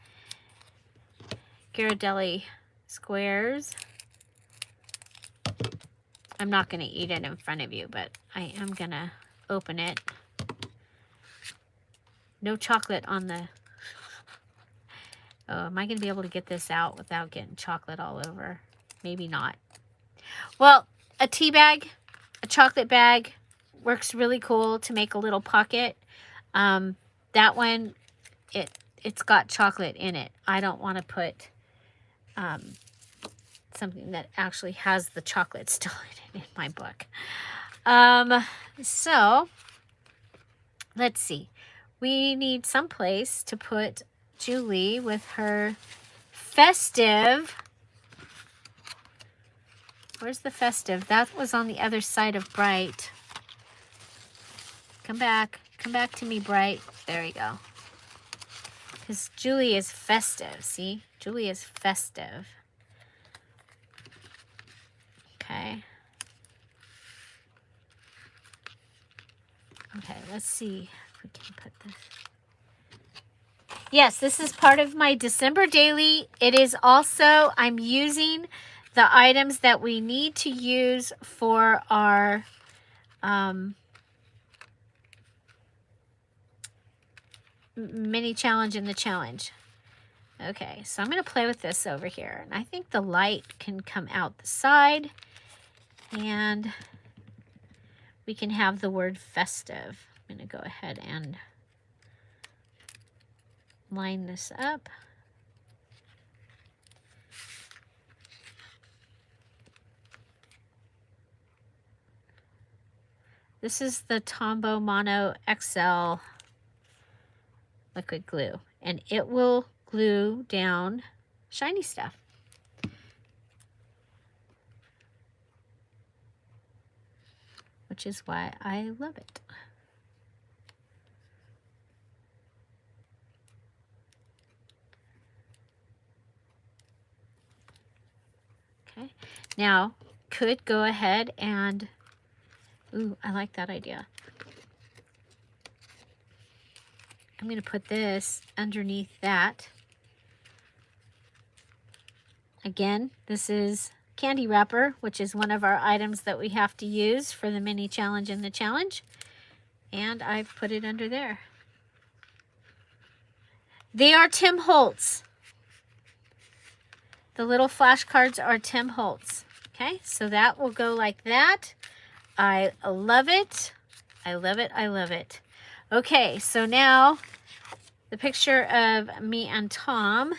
Ghirardelli squares. I'm not going to eat it in front of you, but I am going to open it. No chocolate on the... Oh, am I going to be able to get this out without getting chocolate all over? Maybe not. Well, a tea bag, a chocolate bag works really cool to make a little pocket. That one, it's got chocolate in it. I don't want to put something that actually has the chocolate still in my book. So let's see. We need some place to put Julie with her festive. Where's the festive? That was on the other side of bright. Come back. Come back to me, bright. There you go. Because Julie is festive. See? Julie is festive. Okay. Okay, let's see if we can put this. Yes, this is part of my December daily. It is also, I'm using the items that we need to use for our mini challenge in the challenge. Okay, so I'm going to play with this over here. And I think the light can come out the side. And we can have the word festive. I'm going to go ahead and line this up. This is the Tombow Mono XL liquid glue, and it will glue down shiny stuff. Which is why I love it. Okay, now could go ahead and, ooh, I like that idea. I'm going to put this underneath that. Again, this is candy wrapper, which is one of our items that we have to use for the mini challenge in the challenge. And I've put it under there. They are Tim Holtz. The little flashcards are Tim Holtz. Okay, so that will go like that. I love it. I love it. I love it. Okay, so now the picture of me and Tom.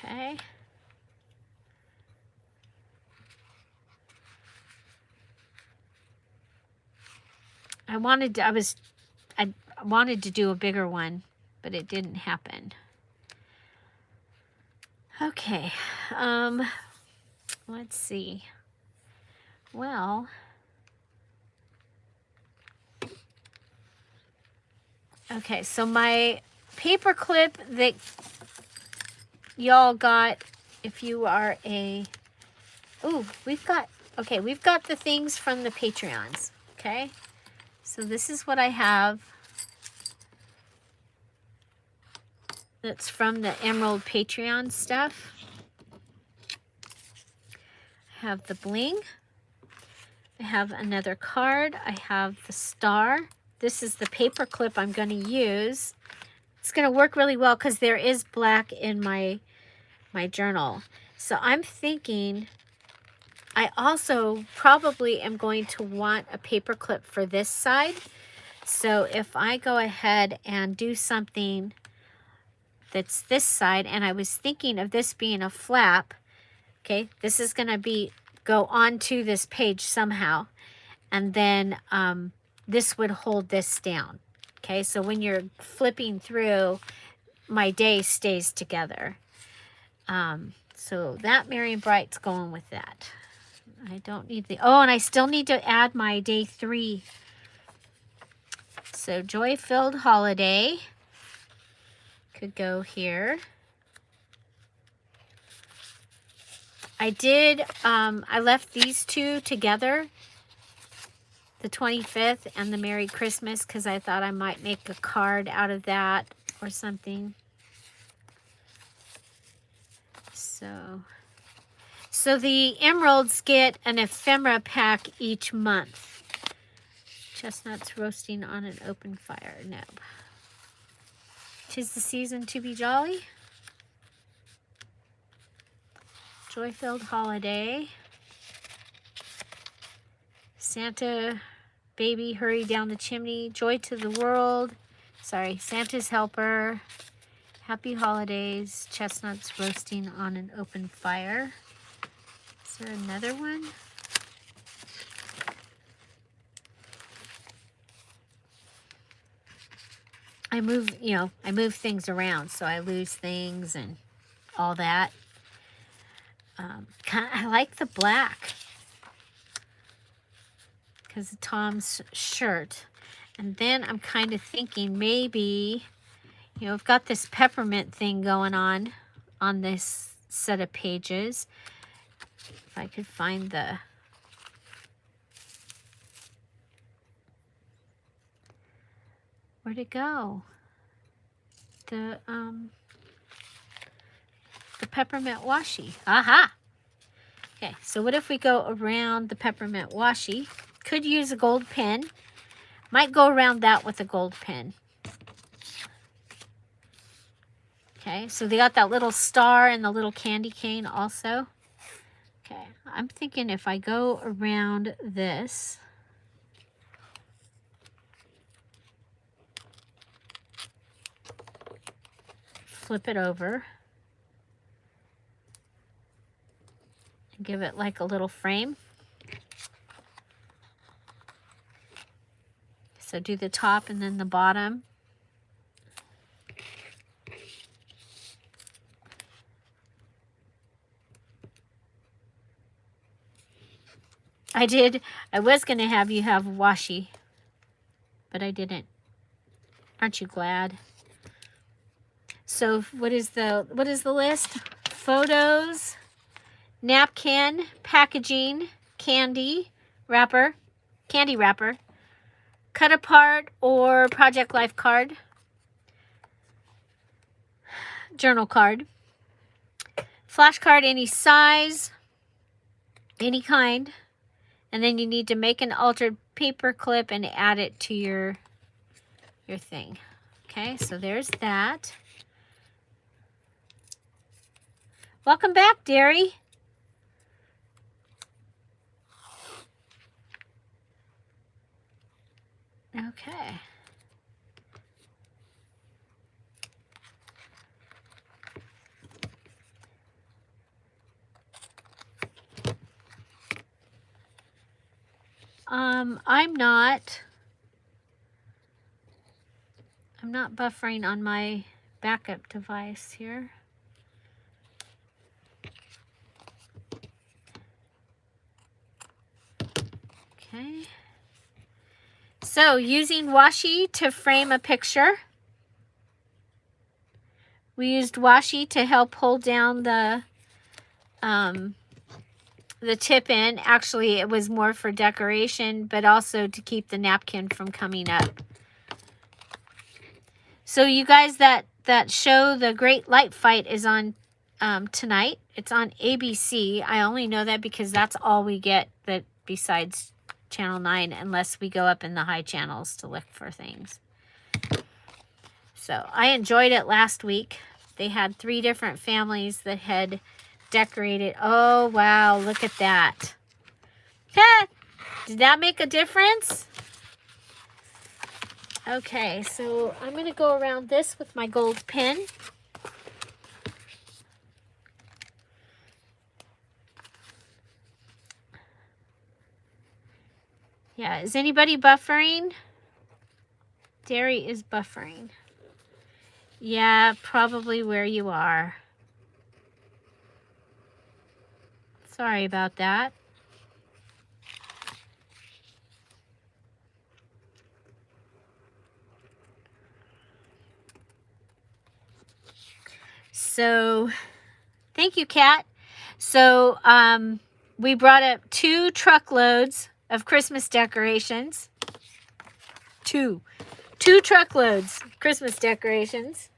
Okay. I wanted to do a bigger one, but it didn't happen. Okay. Let's see. Well, okay, so my paper clip that y'all got, if you are a, ooh, we've got the things from the Patreons, okay? So this is what I have. That's from the Emerald Patreon stuff. I have the bling. I have another card. I have the star. This is the paper clip I'm going to use. It's going to work really well because there is black in my journal. So I'm thinking I also probably am going to want a paper clip for this side. So if I go ahead and do something that's this side, and I was thinking of this being a flap, okay, this is going to go onto this page somehow, and then this would hold this down. Okay, so when you're flipping through, my day stays together. So that Marion Bright's going with that. I don't need the, oh, and I still need to add my day 3. So joy-filled holiday could go here. I did, I left these 2 together, the 25th and the Merry Christmas, because I thought I might make a card out of that or something. So the emeralds get an ephemera pack each month. Chestnuts roasting on an open fire. No. 'Tis the season to be jolly. Joy-filled holiday. Santa baby hurry down the chimney. Joy to the world. Sorry, Santa's helper. Happy holidays. Chestnuts roasting on an open fire. Is there another one? I move things around, so I lose things and all that. I like the black because of Tom's shirt. And then I'm kind of thinking maybe, I've got this peppermint thing going on this set of pages. If I could find where'd it go? The peppermint washi. Aha! Okay, so what if we go around the peppermint washi? Could use a gold pen. Might go around that with a gold pen. Okay, so they got that little star and the little candy cane also. Okay, I'm thinking if I go around this, flip it over, and give it like a little frame. So do the top and then the bottom. I was going to have you have washi, but I didn't. Aren't you glad? So what is the list? Photos, napkin, packaging, candy wrapper, cut apart or project life card, journal card, flashcard any size, any kind. And then you need to make an altered paper clip and add it to your thing. Okay, so there's that. Welcome back, Derry. Okay. I'm not buffering on my backup device here. Okay. So using washi to frame a picture. We used washi to help hold down the tip in. Actually, it was more for decoration, but also to keep the napkin from coming up. So you guys, that show, The Great Light Fight, is on tonight. It's on ABC. I only know that because that's all we get that besides Channel 9, unless we go up in the high channels to look for things. So I enjoyed it last week. They had 3 different families that had decorated. Oh, wow. Look at that. Did that make a difference? Okay, so I'm going to go around this with my gold pen. Yeah, is anybody buffering? Derry is buffering. Yeah, probably where you are. Sorry about that. So thank you, Kat. So we brought up 2 truckloads of Christmas decorations. Two truckloads of Christmas decorations.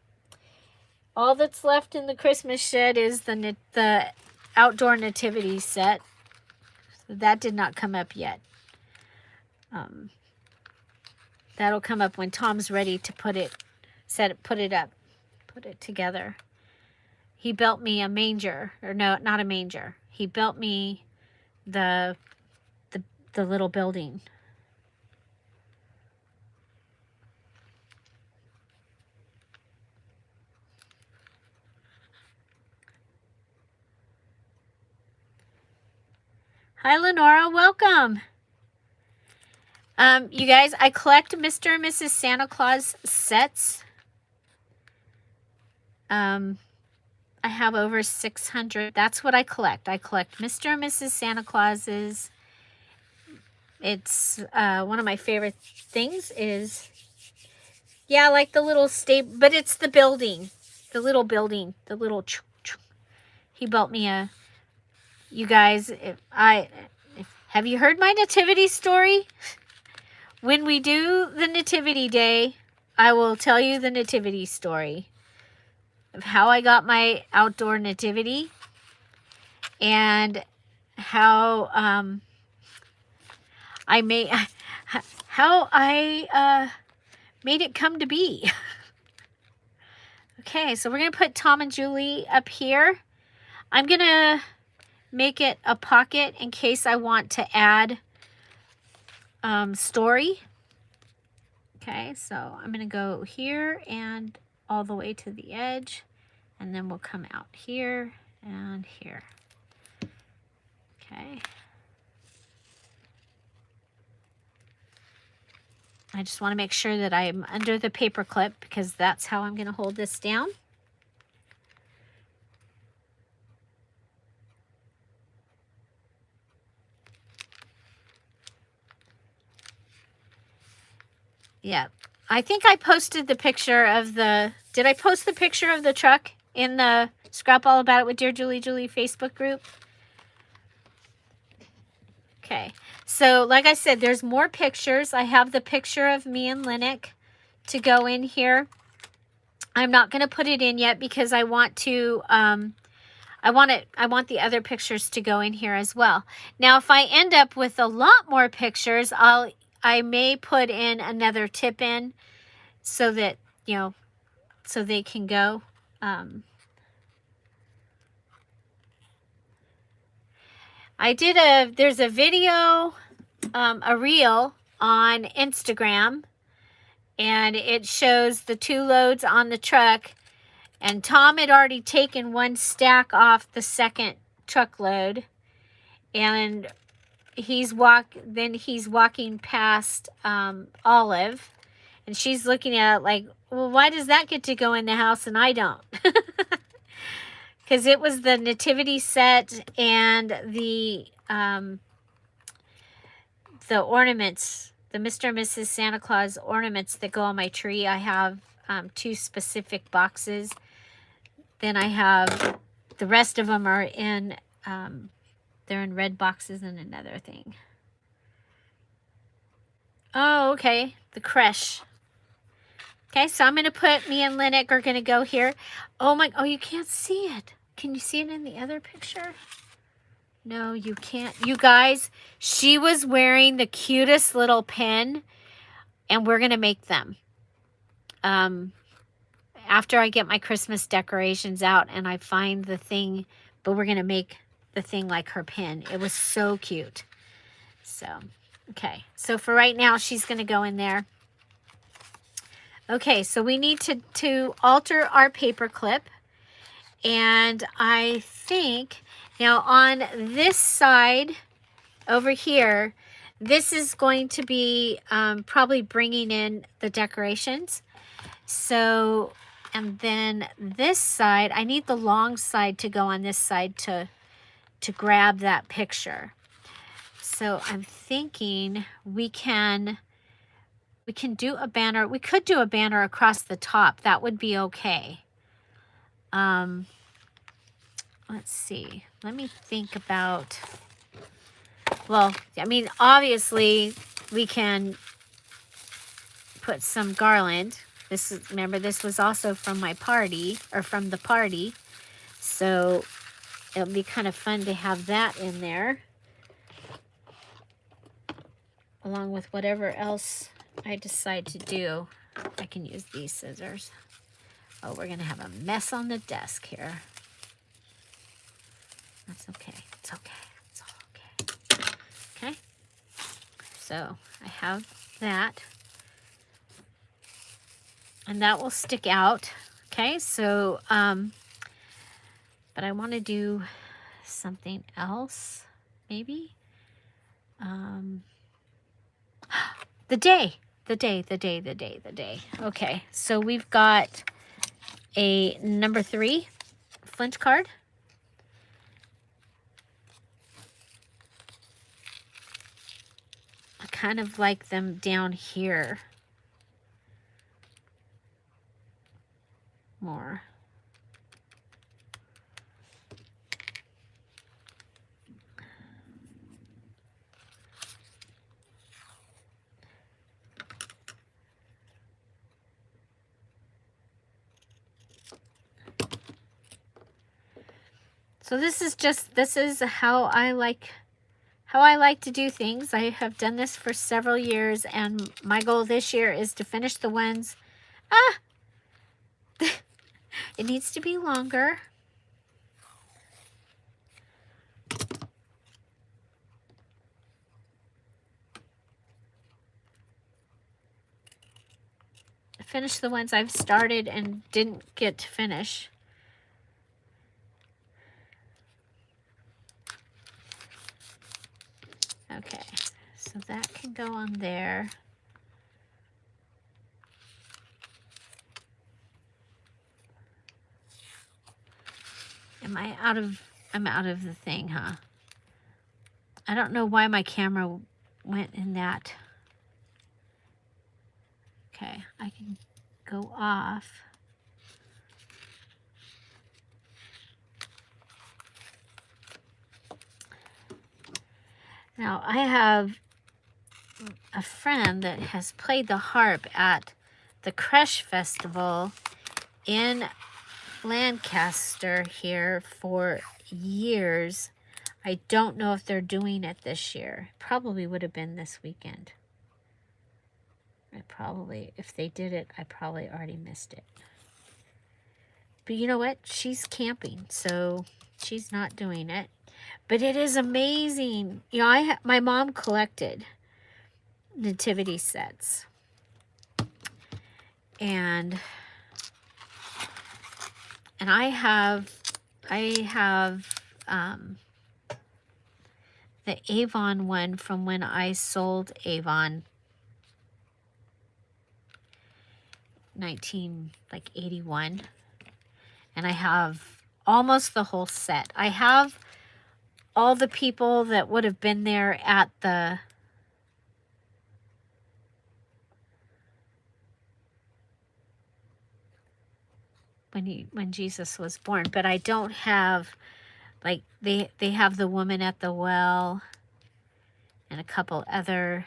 All that's left in the Christmas shed is the outdoor nativity set. So that did not come up yet. That'll come up when Tom's ready to put it together. He built me a manger, or no, not a manger. He built me the little building. Hi, Lenora. Welcome. You guys, I collect Mr. and Mrs. Santa Claus sets. I have over 600. That's what I collect. I collect Mr. and Mrs. Santa Clauses. It's one of my favorite things is, yeah, like the little but it's the building. The little building. The little... He built me a... You guys, have you heard my nativity story? When we do the nativity day, I will tell you the nativity story of how I got my outdoor nativity and how I made it come to be. Okay, so we're going to put Tom and Julie up here. I'm going to make it a pocket in case I want to add story. Okay, so I'm going to go here and all the way to the edge, and then we'll come out here and here. Okay. I just want to make sure that I'm under the paper clip because that's how I'm going to hold this down. Yeah, I think I posted the picture of the... Did I post the picture of the truck in the Scrap All About It with Dear Julie Julie Facebook group? Okay, so like I said, there's more pictures. I have the picture of me and Linnick to go in here. I'm not going to put it in yet because I want to... I want the other pictures to go in here as well. Now, if I end up with a lot more pictures, I may put in another tip in so that, you know, so they can go. There's a video, a reel on Instagram, and it shows the 2 loads on the truck, and Tom had already taken 1 stack off the second truckload, and he's walking past Olive, and she's looking at it like, well, why does that get to go in the house and I don't? Because it was the nativity set and the ornaments, the Mr. and Mrs. Santa Claus ornaments that go on my tree. I have 2 specific boxes. Then I have, the rest of them are in, they're in red boxes and another thing. Oh, okay. The creche. Okay, so I'm going to put, me and Linnick are going to go here. Oh, you can't see it. Can you see it in the other picture? No, you can't. You guys, she was wearing the cutest little pin, and we're going to make them. After I get my Christmas decorations out and I find the thing, but we're going to make the thing like her pin. It was so cute. So, okay. So for right now, she's going to go in there. Okay, so we need to alter our paper clip. And I think, now on this side over here, this is going to be probably bringing in the decorations. So, and then this side, I need the long side to go on this side to grab that picture. So I'm thinking we can do a banner. We could do a banner across the top. That would be okay. let's see. Let me think about, well, I mean, obviously we can put some garland. This is, remember, this was also from my party, or from the party. So it'll be kind of fun to have that in there, along with whatever else I decide to do. I can use these scissors. Oh, we're going to have a mess on the desk here. That's okay. It's okay. It's all okay. Okay. So I have that. And that will stick out. Okay. So, but I want to do something else, maybe. The day. Okay. So we've got a number 3 flint card. I kind of like them down here more. So this is how I like to do things. I have done this for several years, and my goal this year is to finish the ones. It needs to be longer. Finish the ones I've started and didn't get to finish. Okay, so that can go on there. I'm out of the thing, huh? I don't know why my camera went in that. Okay, I can go off. Now, I have a friend that has played the harp at the Crush Festival in Lancaster here for years. I don't know if they're doing it this year. Probably would have been this weekend. If they did it, I probably already missed it. But you know what? She's camping, so she's not doing it. But it is amazing. You know, my mom collected nativity sets. And I have the Avon one from when I sold Avon 81. And I have almost the whole set. I have all the people that would have been there at the when Jesus was born, but I don't have, like, they have the woman at the well and a couple other.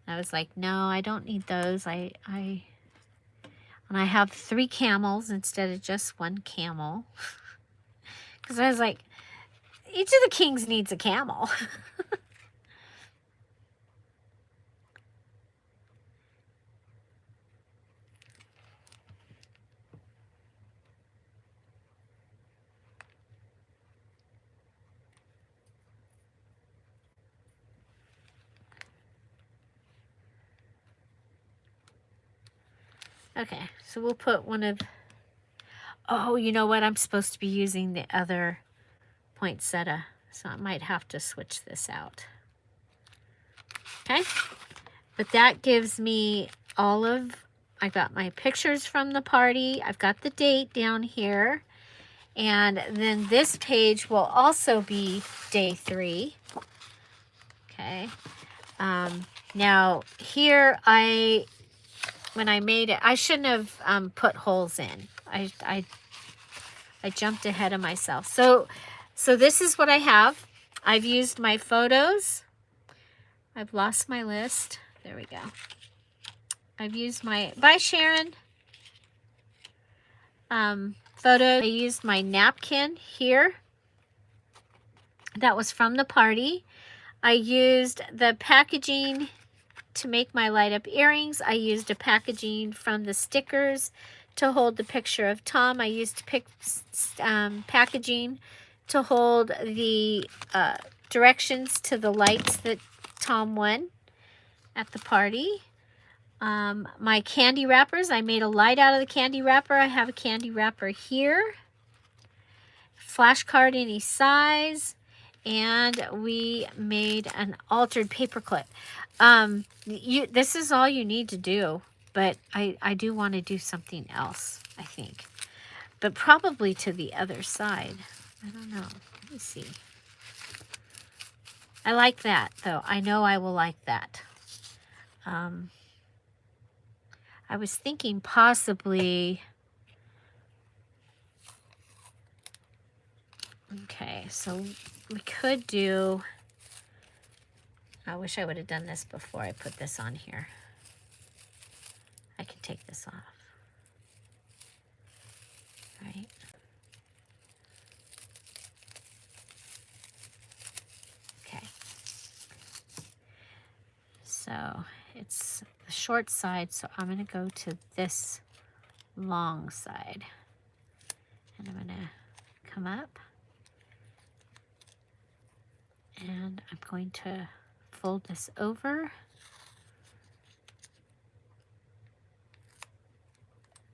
I was like, no, I don't need those. And I have 3 camels instead of just 1 camel. Because I was like, each of the kings needs a camel. Okay, so we'll put one of, oh, you know what? I'm supposed to be using the other poinsettia, so I might have to switch this out. Okay, but that gives me I got my pictures from the party. I've got the date down here. And then this page will also be day 3. Okay. Now here when I made it, I shouldn't have put holes in. I I jumped ahead of myself. So this is what I have. I've used my photos. I've lost my list. There we go. I've used my, bye Sharon, photo. I used my napkin here. That was from the party. I used the packaging to make my light up earrings. I used a packaging from the stickers to hold the picture of Tom. I used packaging to hold the directions to the lights that Tom won at the party. My candy wrappers, I made a light out of the candy wrapper. I have a candy wrapper here. Flashcard any size. And we made an altered paperclip. This is all you need to do, but I do want to do something else, I think. But probably to the other side. I don't know. Let me see. I like that, though. I know I will like that. I was thinking possibly... Okay, so we could do... I wish I would have done this before I put this on here. I can take this off. Right? Okay. So it's the short side, so I'm going to go to this long side. And I'm going to come up. And I'm going to fold this over.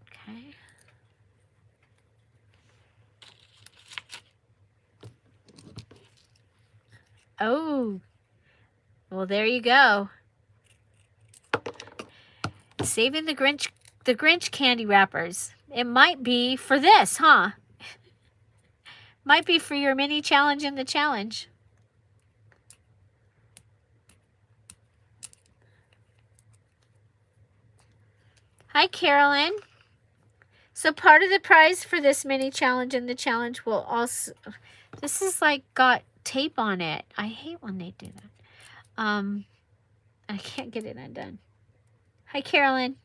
Okay. Oh, well, there you go. Saving the Grinch candy wrappers. It might be for this, huh? Might be for your mini challenge in the challenge. Hi, Carolyn. So part of the prize for this mini challenge and the challenge will also... This is like got tape on it. I hate when they do that. I can't get it undone. Hi, Carolyn.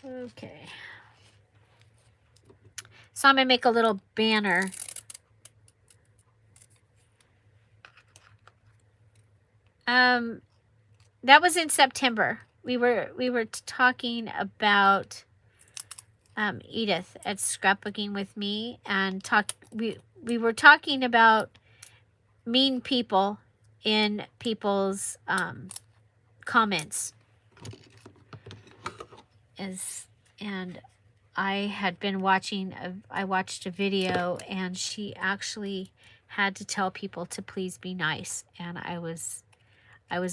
Okay. So I'm going to make a little banner. That was in September. We were talking about Edith at Scrapbooking with me, and we were talking about mean people in people's comments. And I had been watching I watched a video, and she actually had to tell people to please be nice, and I was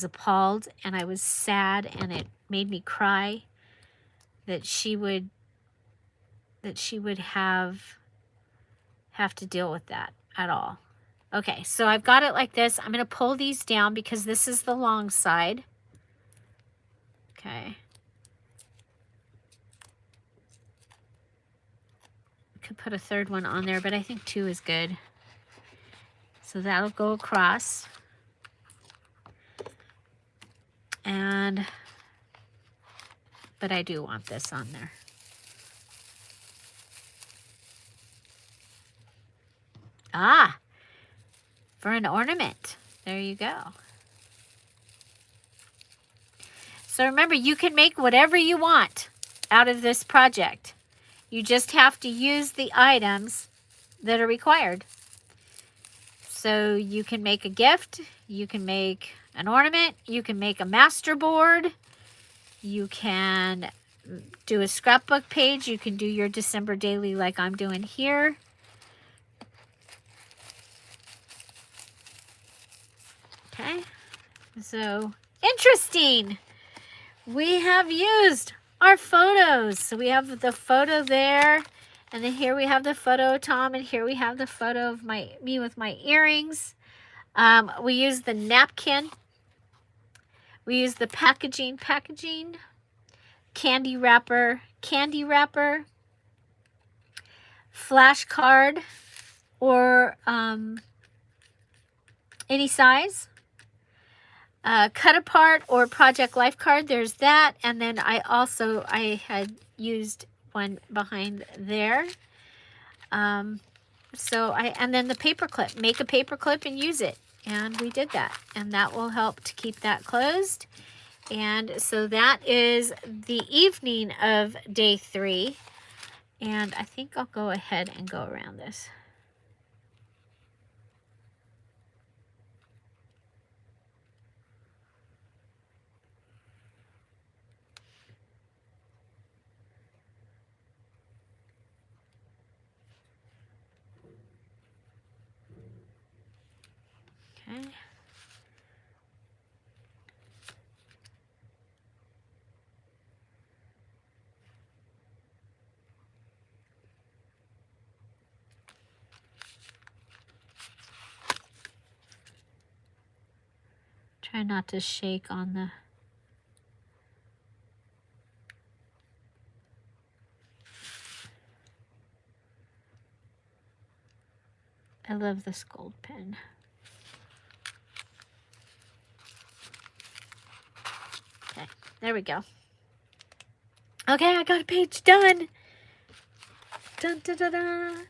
appalled, and I was sad, and it made me cry that she would have to deal with that at all. Okay, so I've got it like this. I'm going to pull these down because this is the long side. Okay. I could put a third one on there, but I think 2 is good. So that'll go across. But I do want this on there. Ah, for an ornament. There you go. So remember, you can make whatever you want out of this project. You just have to use the items that are required. So you can make a gift, you can make an ornament, you can make a master board, you can do a scrapbook page, you can do your December daily like I'm doing here. Okay, so interesting. We have used our photos. So we have the photo there, and then here we have the photo of Tom, and here we have the photo of me with my earrings. We use the napkin. We use the packaging. candy wrapper, flashcard, or any size. Cut apart or project life card, there's that. And then I had used one behind there. And then the paper clip, make a paper clip and use it. And we did that, and that will help to keep that closed. And so that is the evening of day 3. And I think I'll go ahead and go around this. Okay. Try not to shake on the... I love this gold pen. Okay, there we go. Okay, I got a page done. Dun, dun, dun, dun.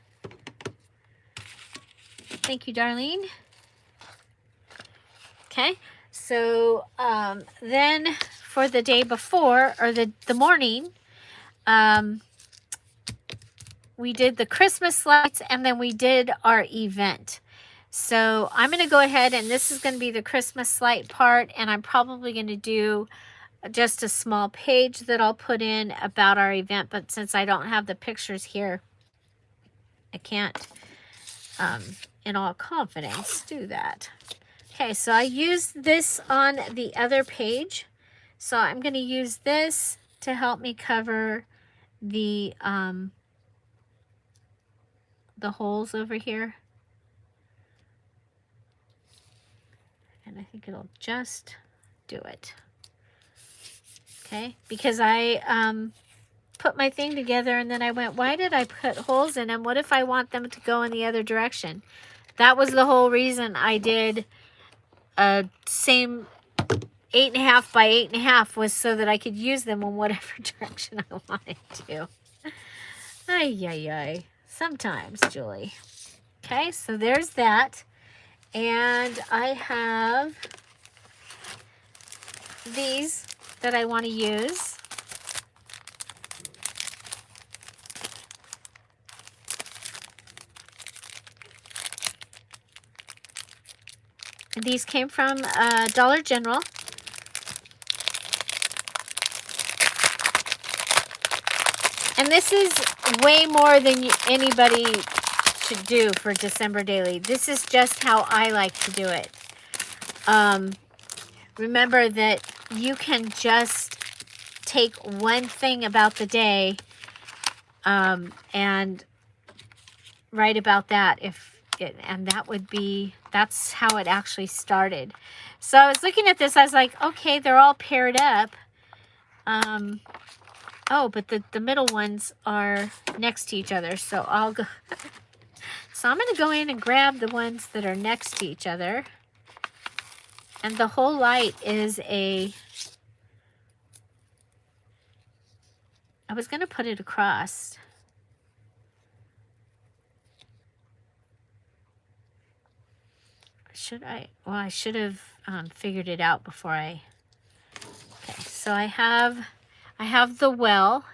Thank you, Darlene. Okay, so then for the day before, or the morning, we did the Christmas lights, and then we did our event. So I'm going to go ahead, and this is going to be the Christmas light part, and I'm probably going to do just a small page that I'll put in about our event, but since I don't have the pictures here, I can't, in all confidence, do that. Okay, so I used this on the other page, so I'm going to use this to help me cover the holes over here. And I think it'll just do it. Okay, because I put my thing together and then I went, why did I put holes in them? What if I want them to go in the other direction? That was the whole reason I did a same 8.5 by 8.5, was so that I could use them in whatever direction I wanted to. Ay, ay, ay. Sometimes, Julie. Okay, so there's that. And I have these that I want to use. And these came from Dollar General. And this is way more than anybody should do for December Daily. This is just how I like to do it. Remember that you can just take one thing about the day and write about that, and that would be, that's how it actually started. So I was looking at this, I was like, okay, they're all paired up. Oh, but the middle ones are next to each other, so I'll go. So I'm going to go in and grab the ones that are next to each other. And the whole light is I was going to put it across. Should I? Well, I should have figured it out before I... Okay, so I have the well,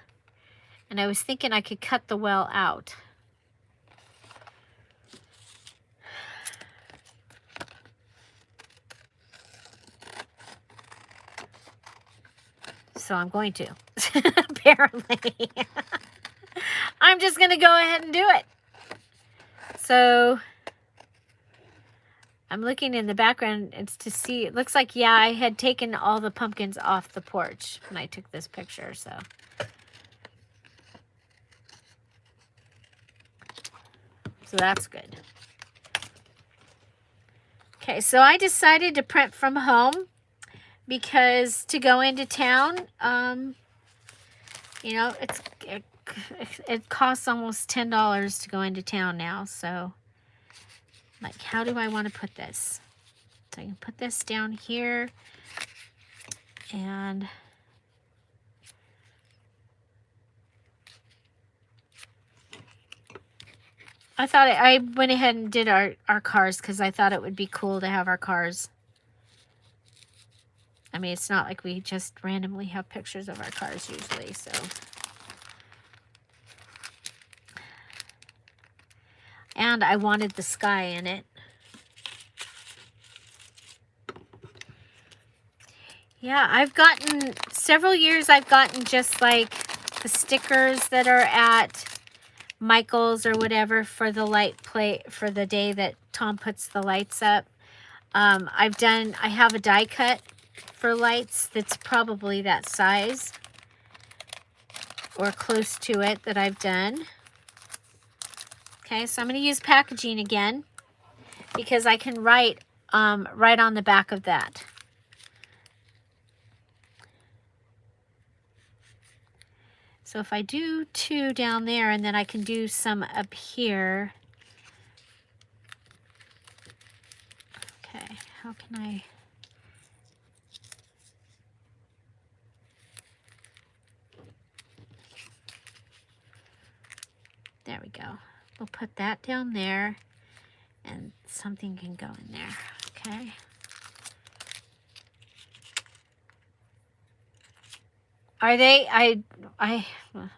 and I was thinking I could cut the well out. So I'm going to, apparently. I'm just going to go ahead and do it. So I'm looking in the background, it's to see, it looks like, yeah, I had taken all the pumpkins off the porch when I took this picture, so. So that's good. Okay, so I decided to print from home because to go into town, You know, it costs almost $10 to go into town now. So, like, how do I want to put this? So I can put this down here, and I thought I went ahead and did our cars because I thought it would be cool to have our cars. I mean, it's not like we just randomly have pictures of our cars usually, so. And I wanted the sky in it. Yeah, I've gotten, several years I've gotten just like the stickers that are at Michael's or whatever for the light play, for the day that Tom puts the lights up. I have a die cut for lights that's probably that size or close to it that I've done. Okay, so I'm going to use packaging again because I can write right on the back of that. So if I do 2 down there, and then I can do some up here. Okay, how can I? There we go. We'll put that down there, and something can go in there, okay? Are they? I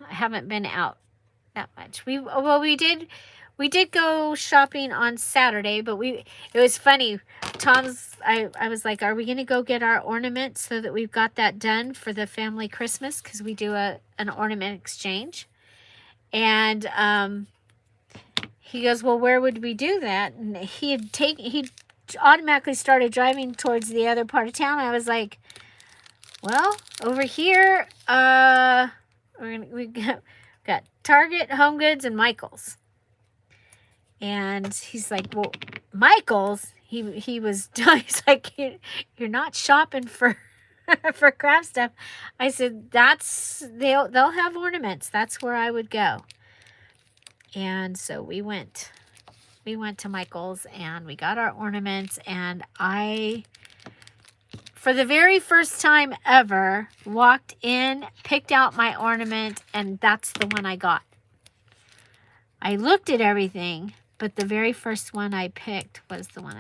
haven't been out that much. We did go shopping on Saturday, but it was funny. I was like, are we gonna go get our ornaments so that we've got that done for the family Christmas, because we do an ornament exchange. And he goes, well, where would we do that? And he automatically started driving towards the other part of town. I was like, well, over here, we got Target, Home Goods, and Michael's. And he's like, well, Michael's? He was he's like, you're not shopping for for craft stuff. I said, they'll have ornaments. That's where I would go. And so we went to Michael's and we got our ornaments, and for the very first time ever, walked in, picked out my ornament, and that's the one I got. I looked at everything, but the very first one I picked was the one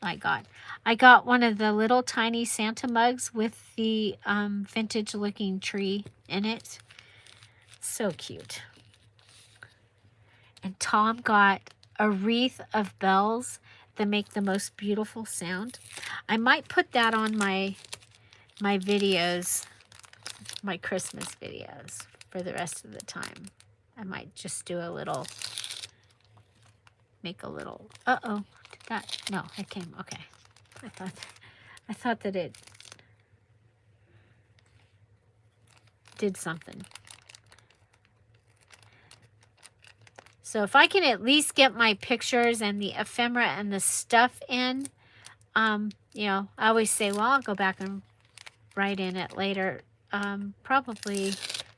I got. I got one of the little tiny Santa mugs with the vintage looking tree in it. So cute. And Tom got a wreath of bells that make the most beautiful sound. I might put that on my videos, my Christmas videos for the rest of the time. I might just do a little, make a little, uh-oh, did that, no, it came, okay. I thought that it did something. So if I can at least get my pictures and the ephemera and the stuff in, you know, I always say, well, I'll go back and write in it later. Probably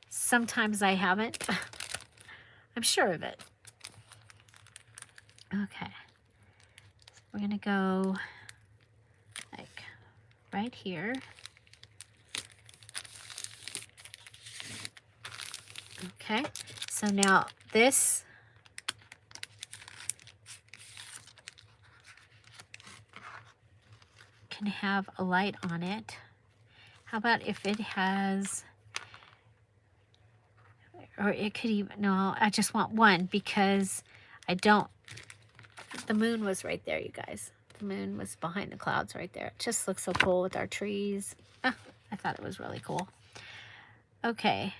sometimes I haven't. I'm sure of it. Okay. So we're going to go like right here. Okay. So now this can have a light on it. How about if it has, or it could even, no, I just want one because I don't, the moon was right there, you guys. The moon was behind the clouds right there. It just looks so cool with our trees. Ah, I thought it was really cool. Okay.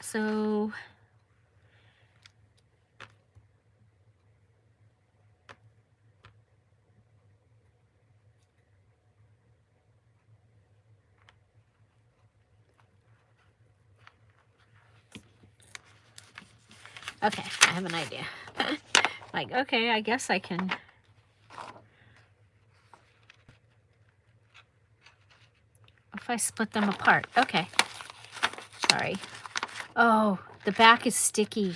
So okay, I have an idea. Like, okay, I guess I can. if I split them apart? Okay. Sorry. Oh, the back is sticky.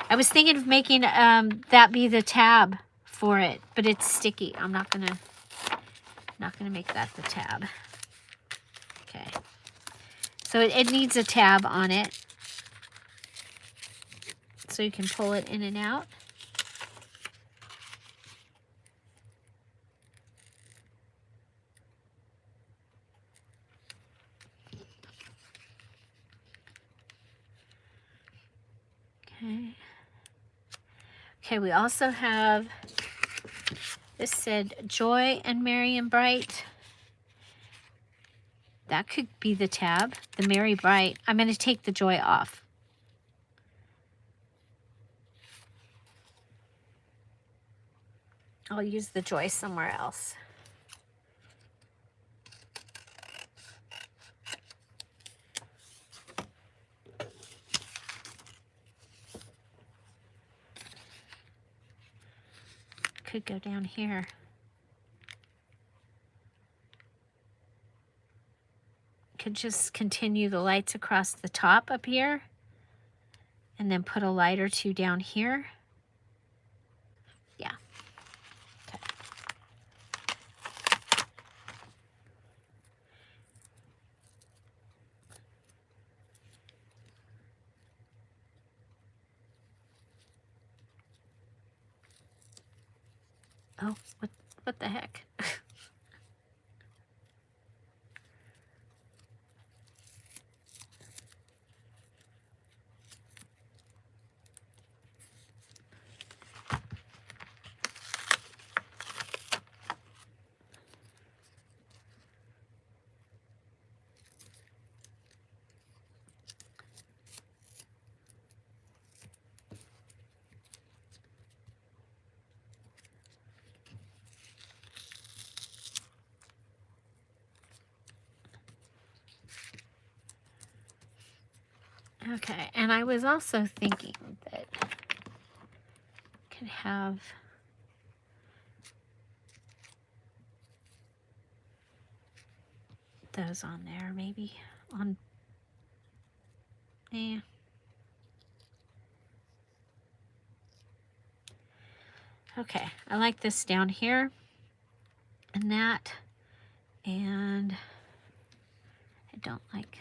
I was thinking of making that be the tab for it, but it's sticky. I'm not gonna make that the tab. Okay. So it needs a tab on it, so you can pull it in and out. Okay. Okay, we also have, this said Joy and Merry and Bright. That could be the tab, the Merry Bright. I'm going to take the Joy off. I'll use the Joy somewhere else. Could go down here. Could just continue the lights across the top up here and then put a light or two down here. Yeah. Okay. Oh, what the heck? Okay, and I was also thinking that I could have those on there, maybe on, yeah. Okay, I like this down here and that, and I don't like.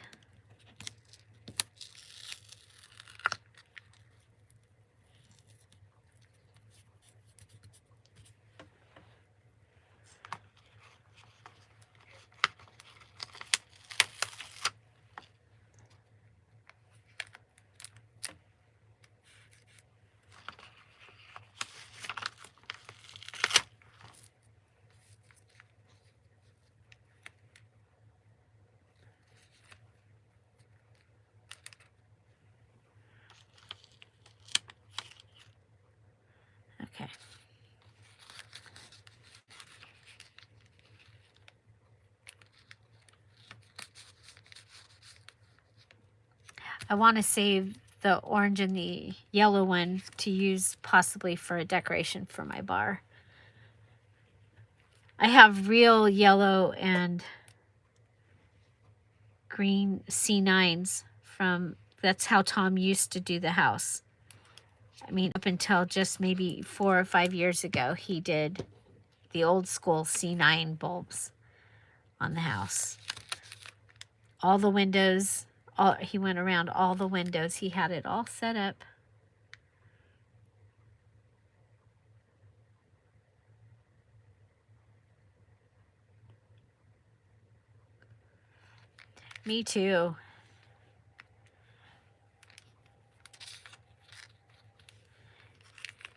Okay. I want to save the orange and the yellow one to use possibly for a decoration for my bar. I have real yellow and green C9s from, that's how Tom used to do the house. I mean, up until just maybe 4 or 5 years ago, he did the old school C9 bulbs on the house. All the windows, he went around all the windows. He had it all set up. Me too.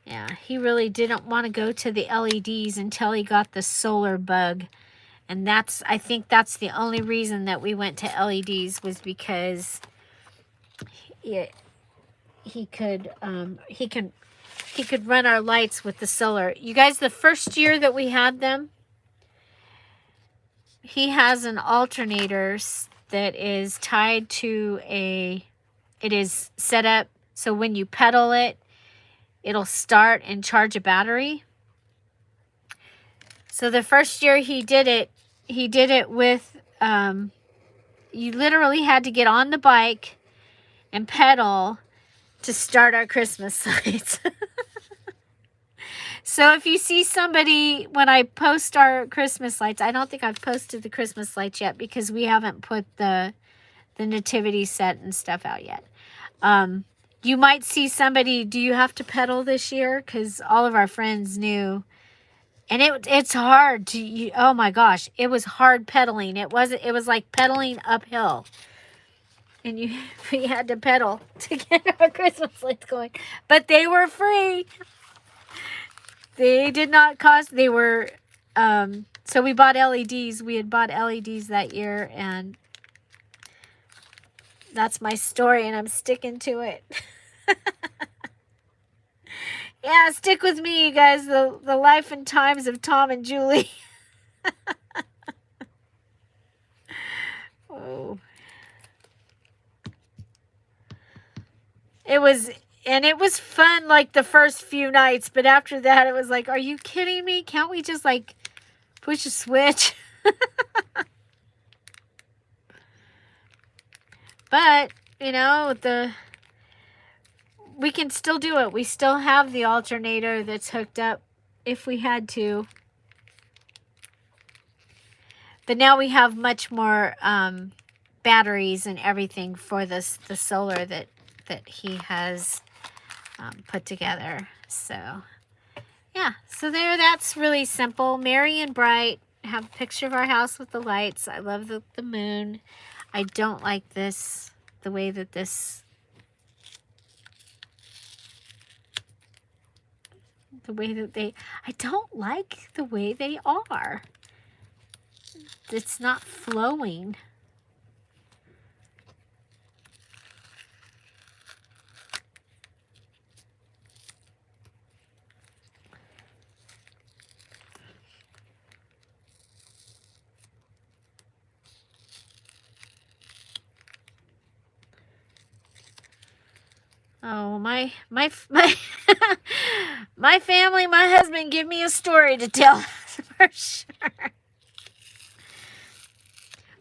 Yeah, he really didn't want to go to the LEDs until he got the solar bug. And that's, I think that's the only reason that we went to LEDs, was because he could run our lights with the solar. You guys, the first year that we had them, he has an alternator that is tied to it is set up so when you pedal it, it'll start and charge a battery. So the first year he did it with you literally had to get on the bike and pedal to start our Christmas lights. So if you see somebody, when I post our Christmas lights, I don't think I've posted the Christmas lights yet because we haven't put the nativity set and stuff out yet. You might see somebody, do you have to pedal this year? Because all of our friends knew. And it's hard to, oh my gosh, it was hard pedaling. It was like pedaling uphill. And we had to pedal to get our Christmas lights going. But they were free. They did not cost, they were, so we bought LEDs. We had bought LEDs that year, and that's my story, and I'm sticking to it. Yeah, stick with me, you guys. The life and times of Tom and Julie. Oh. It was fun like the first few nights, but after that it was like, are you kidding me? Can't we just like push a switch? But, you know, we can still do it. We still have the alternator that's hooked up if we had to. But now we have much more batteries and everything for the solar that he has put together. So, yeah. So that's really simple. Merry and bright. Have a picture of our house with the lights. I love the moon. I don't like this, the way that this, I don't like the way they are. It's not flowing. Oh, my my family, my husband give me a story to tell for sure.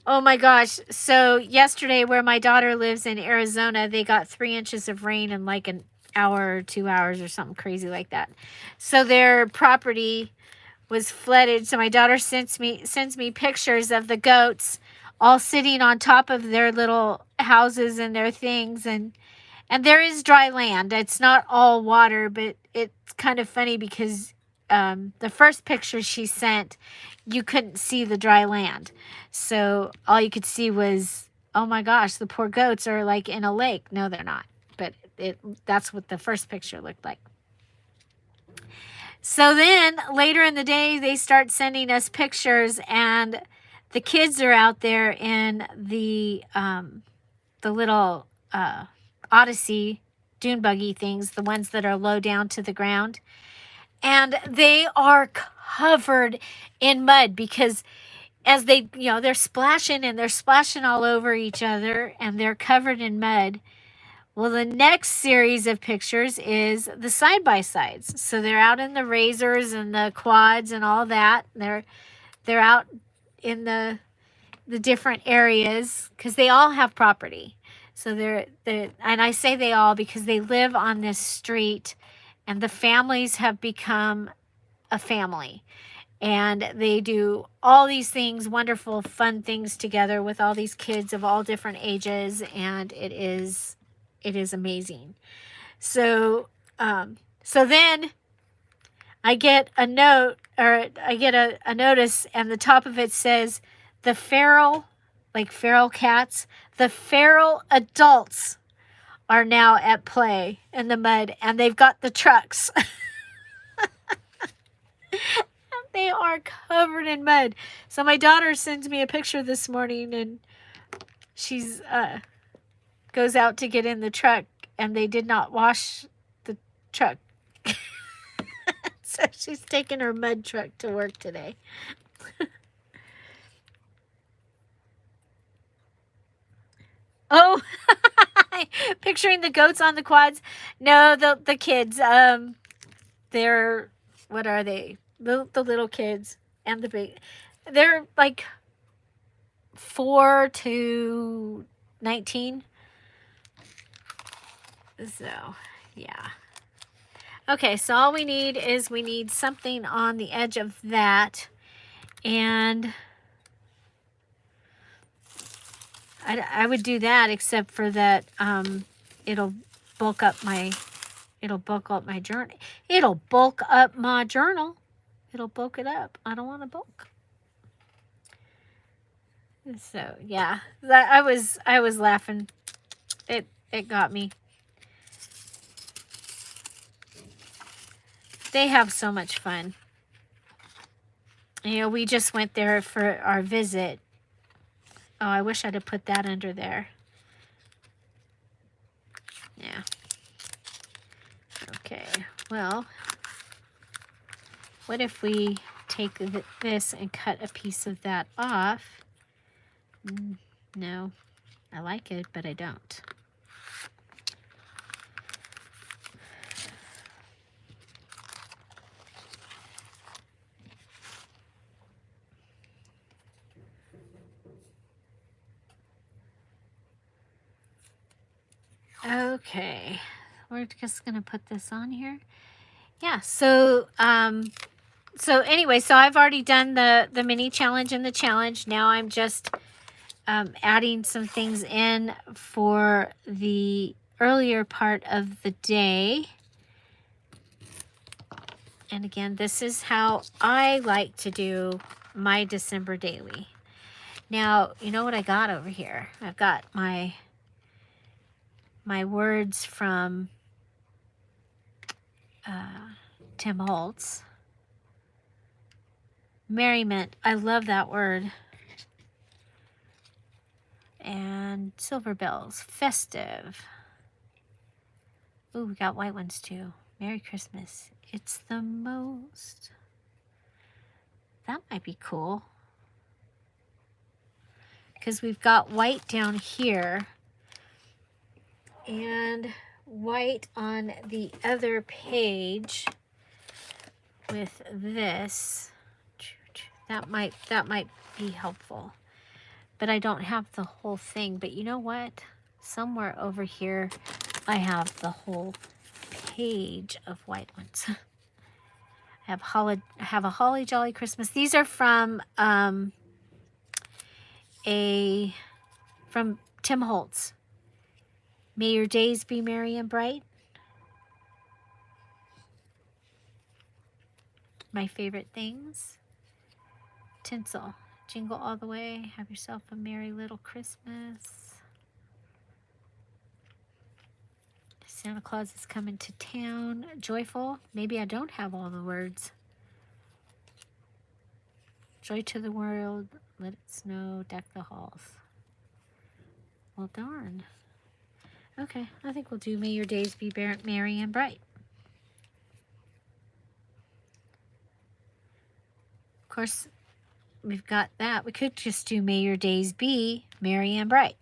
Oh my gosh. So yesterday, where my daughter lives in Arizona, they got 3 inches of rain in like an hour or 2 hours or something crazy like that. So their property was flooded. So my daughter sends me pictures of the goats all sitting on top of their little houses and their things, and there is dry land. It's not all water, but it's kind of funny because the first picture she sent, you couldn't see the dry land. So all you could see was, oh my gosh, the poor goats are like in a lake. No, they're not. But that's what the first picture looked like. So then later in the day, they start sending us pictures, and the kids are out there in the little Odyssey dune buggy things, the ones that are low down to the ground. And they are covered in mud because as they, they're splashing and they're splashing all over each other, and they're covered in mud. Well, the next series of pictures is the side-by-sides. So they're out in the razors and the quads and all that. They're out in the different areas because they all have property. So they're and I say they all because they live on this street, and the families have become a family. And they do all these things, wonderful, fun things together with all these kids of all different ages, and it is amazing. So so then I get a note, or I get a notice, and the top of it says the feral, like feral cats, the feral adults are now at play in the mud, and they've got the trucks. They are covered in mud. So my daughter sends me a picture this morning, and she's goes out to get in the truck, and they did not wash the truck. So she's taking her mud truck to work today. Oh, picturing the goats on the quads. No, the kids. They're, what are they? The little kids and the big. They're like 4 to 19. So, yeah. Okay, so all we need is we need something on the edge of that. And I would do that, except for that it'll bulk up my journal. It'll bulk up my journal. It'll bulk it up. I don't want to bulk. So yeah, I was laughing. It got me. They have so much fun. You know, we just went there for our visit. Oh, I wish I'd have put that under there. Yeah. Okay, well, what if we take this and cut a piece of that off? No, I like it, but I don't. Okay, we're just gonna put this on here. Yeah, so anyway, so I've already done the mini challenge and the challenge. Now I'm just adding some things in for the earlier part of the day. And again, this is how I like to do my December daily. Now, you know what I got over here? I've got my words from Tim Holtz. Merriment. I love that word. And silver bells. Festive. Ooh, we got white ones too. Merry Christmas. It's the most. That might be cool. Because we've got white down here. And white on the other page with this. That might be helpful. But I don't have the whole thing. But you know what? Somewhere over here I have the whole page of white ones. I have a Holly Jolly Christmas. These are from Tim Holtz. May your days be merry and bright. My favorite things. Tinsel. Jingle all the way. Have yourself a merry little Christmas. Santa Claus is coming to town. Joyful. Maybe I don't have all the words. Joy to the world. Let it snow. Deck the halls. Well, darn. Okay, I think we'll do May your days be merry and bright. Of course, we've got that. We could just do May your days be merry and bright.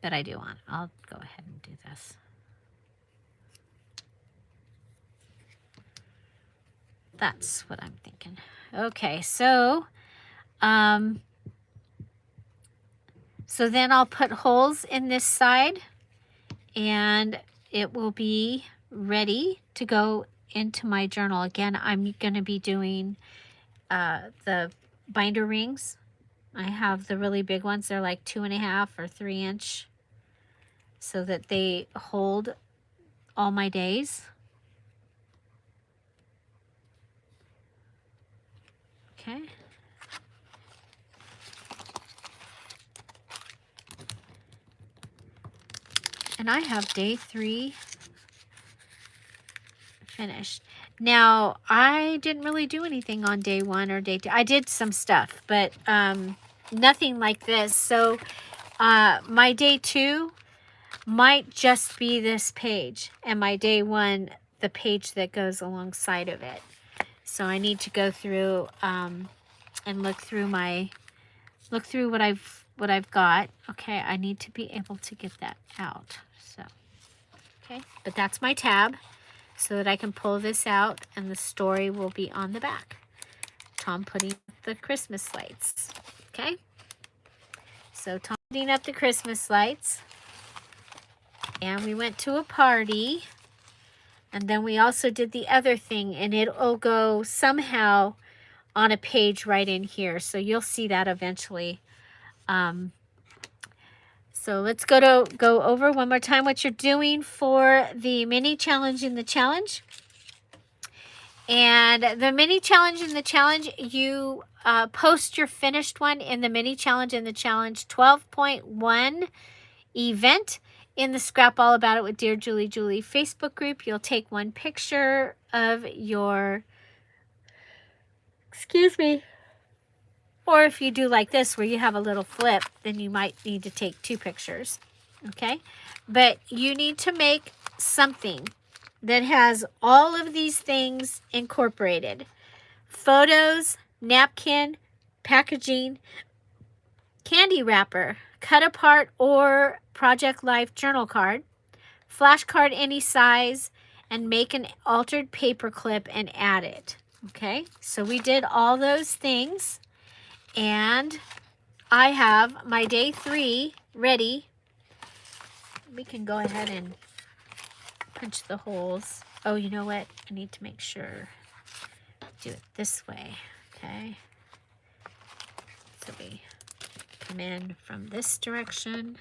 But I do want, I'll go ahead and do this. That's what I'm thinking. Okay, so then I'll put holes in this side and it will be ready to go into my journal. Again, I'm going to be doing the binder rings. I have the really big ones. They're like 2.5 or 3 inch so that they hold all my days. Okay. And I have day 3 finished. Now, I didn't really do anything on day 1 or day 2. I did some stuff, but nothing like this. So my day 2 might just be this page, and my day 1, the page that goes alongside of it. So I need to go through and look through what I've got. Okay, I need to be able to get that out. So, okay, but that's my tab so that I can pull this out and the story will be on the back. Tom putting up the Christmas lights. Okay? So Tom putting up the Christmas lights. And we went to a party. And then we also did the other thing, and it'll go somehow on a page right in here. So you'll see that eventually. So let's go over one more time what you're doing for the mini challenge in the challenge. And the mini challenge in the challenge, you post your finished one in the mini challenge in the challenge 12.1 event in the Scrap All About It with Dear Julie Julie Facebook group. You'll take one picture of your, excuse me, or if you do like this where you have a little flip, then you might need to take 2 pictures. Okay? But you need to make something that has all of these things incorporated. Photos, napkin, packaging, candy wrapper, cut apart or Project Life journal card, flashcard any size, and make an altered paper clip and add it. Okay? So we did all those things. And I have my day 3 ready. We can go ahead and punch the holes. Oh, you know what? I need to make sure. Do it this way. Okay. So we come in from this direction.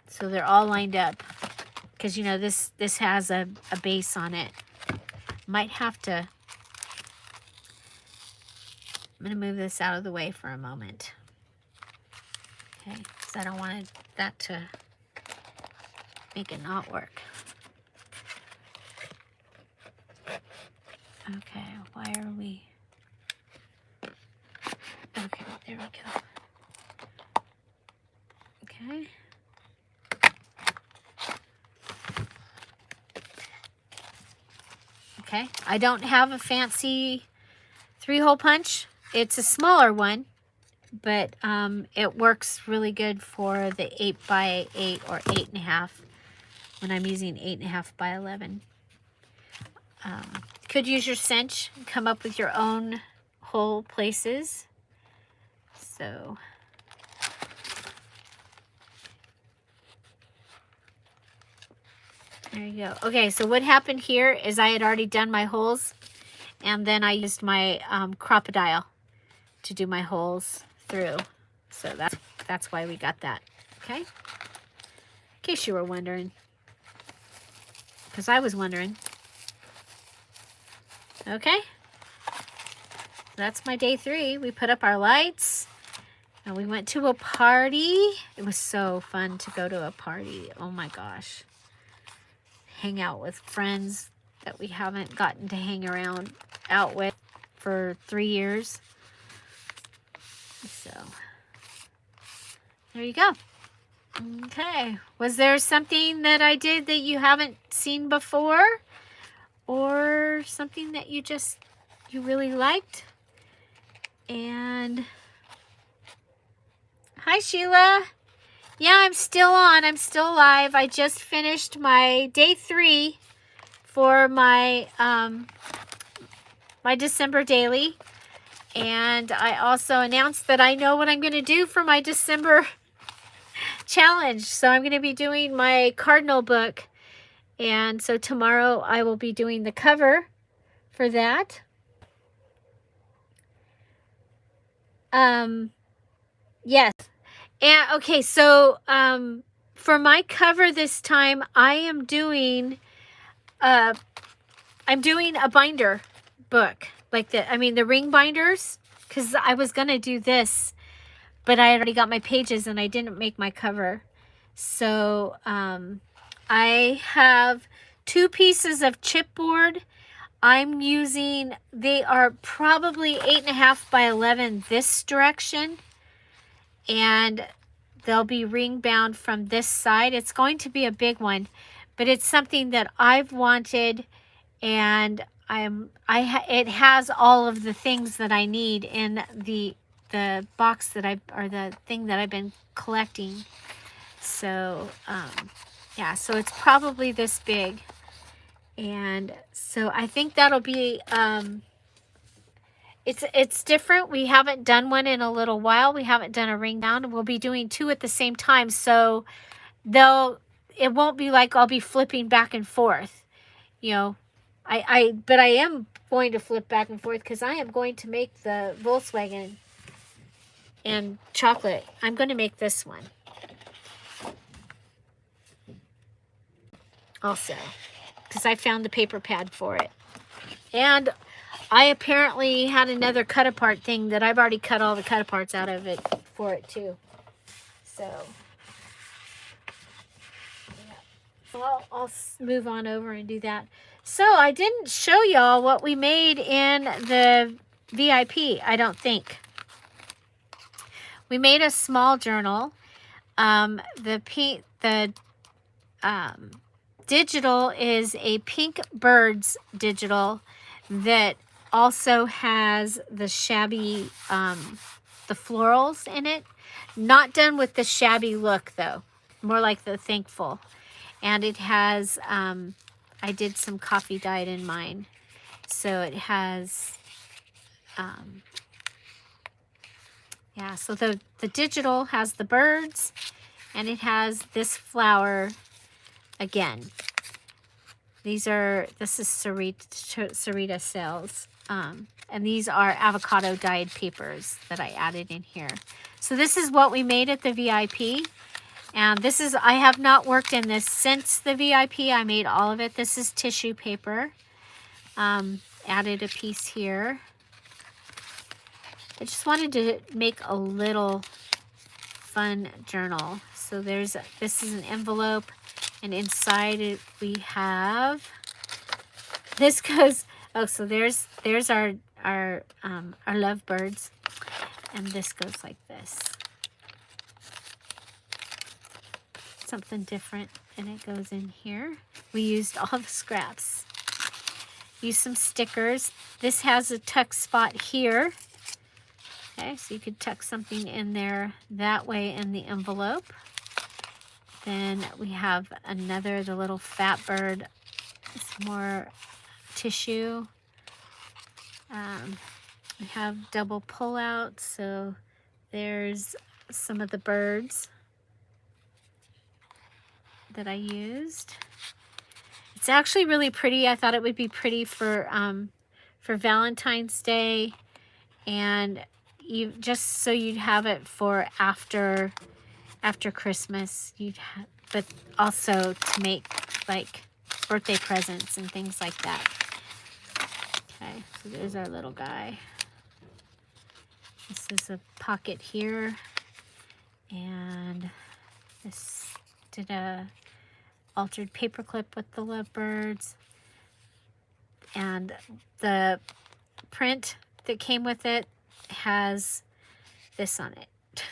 So they're all lined up. Because, you know, this has a base on it. Might have to... I'm going to move this out of the way for a moment. Okay, because I don't want that to make it not work. Okay, why are we... Okay, there we go. Okay. Okay, I don't have a fancy 3-hole punch. It's a smaller one, but it works really good for the 8x8 or 8.5 when I'm using 8.5 by 11. Could use your cinch and come up with your own hole places. So there you go. Okay, so what happened here is I had already done my holes, and then I used my crocodile to do my holes through. So that's why we got that. Okay? In case you were wondering. Because I was wondering. Okay? That's my day 3. We put up our lights. And we went to a party. It was so fun to go to a party. Oh my gosh. Hang out with friends that we haven't gotten to hang out with for 3 years. So, there you go. Okay. Was there something that I did that you haven't seen before? Or something that you really liked? And, hi Sheila. Yeah, I'm still on. I'm still live. I just finished my day 3 for my, my December daily. And I also announced that I know what I'm going to do for my December challenge. So I'm going to be doing my Cardinal book. And so tomorrow I will be doing the cover for that. Yes. And okay, so for my cover this time, I am doing I'm doing a binder book. Like the ring binders, because I was going to do this, but I already got my pages and I didn't make my cover. So I have 2 pieces of chipboard. I'm using, they are probably 8.5 by 11 this direction. And they'll be ring bound from this side. It's going to be a big one, but it's something that I've wanted, and it has all of the things that I need in the box or the thing that I've been collecting. So yeah, so it's probably this big, and so I think that'll be It's different. We haven't done one in a little while. We haven't done a ring down. We'll be doing 2 at the same time. So it won't be like I'll be flipping back and forth. You know, but I am going to flip back and forth because I am going to make the Volkswagen and chocolate. I'm going to make this one also because I found the paper pad for it. And I apparently had another cut apart thing that I've already cut all the cut aparts out of it for it too. So yeah. I'll move on over and do that. So I didn't show y'all what we made in the VIP, I don't think. We made a small journal. The digital is a Pink Birds digital that also has the shabby, the florals in it. Not done with the shabby look though, more like the thankful. And it has, I did some coffee dyed in mine. So it has, yeah, so the digital has the birds and it has this flower again. This is Sarita cells. And these are avocado dyed papers that I added in here. So this is what we made at the VIP. And this is, I have not worked in this since the VIP. I made all of it. This is tissue paper. Added a piece here. I just wanted to make a little fun journal. So this is an envelope, and inside it we have, this goes, oh, so there's our lovebirds, and this goes like this. Something different, and it goes in here. We used all the scraps. Use some stickers. This has a tuck spot here. Okay, so you could tuck something in there that way in the envelope. Then we have the little fat bird. It's more tissue. We have double pullouts, so there's some of the birds that I used. It's actually really pretty. I thought it would be pretty for Valentine's Day, and just so you'd have it for after Christmas. But also to make like birthday presents and things like that. Okay, so there's our little guy. This is a pocket here, and this did a altered paper clip with the lovebirds, and the print that came with it has this on it.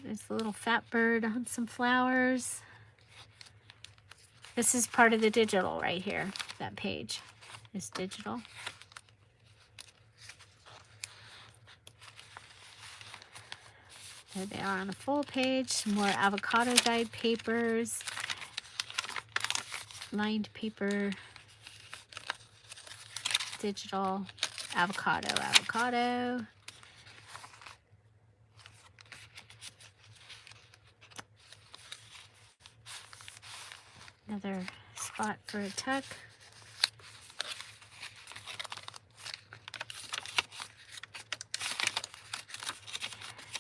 There's a little fat bird on some flowers. This is part of the digital right here. That page is digital. There they are on a full page. Some more avocado dyed papers. Lined paper. Digital. Avocado. Another spot for a tuck.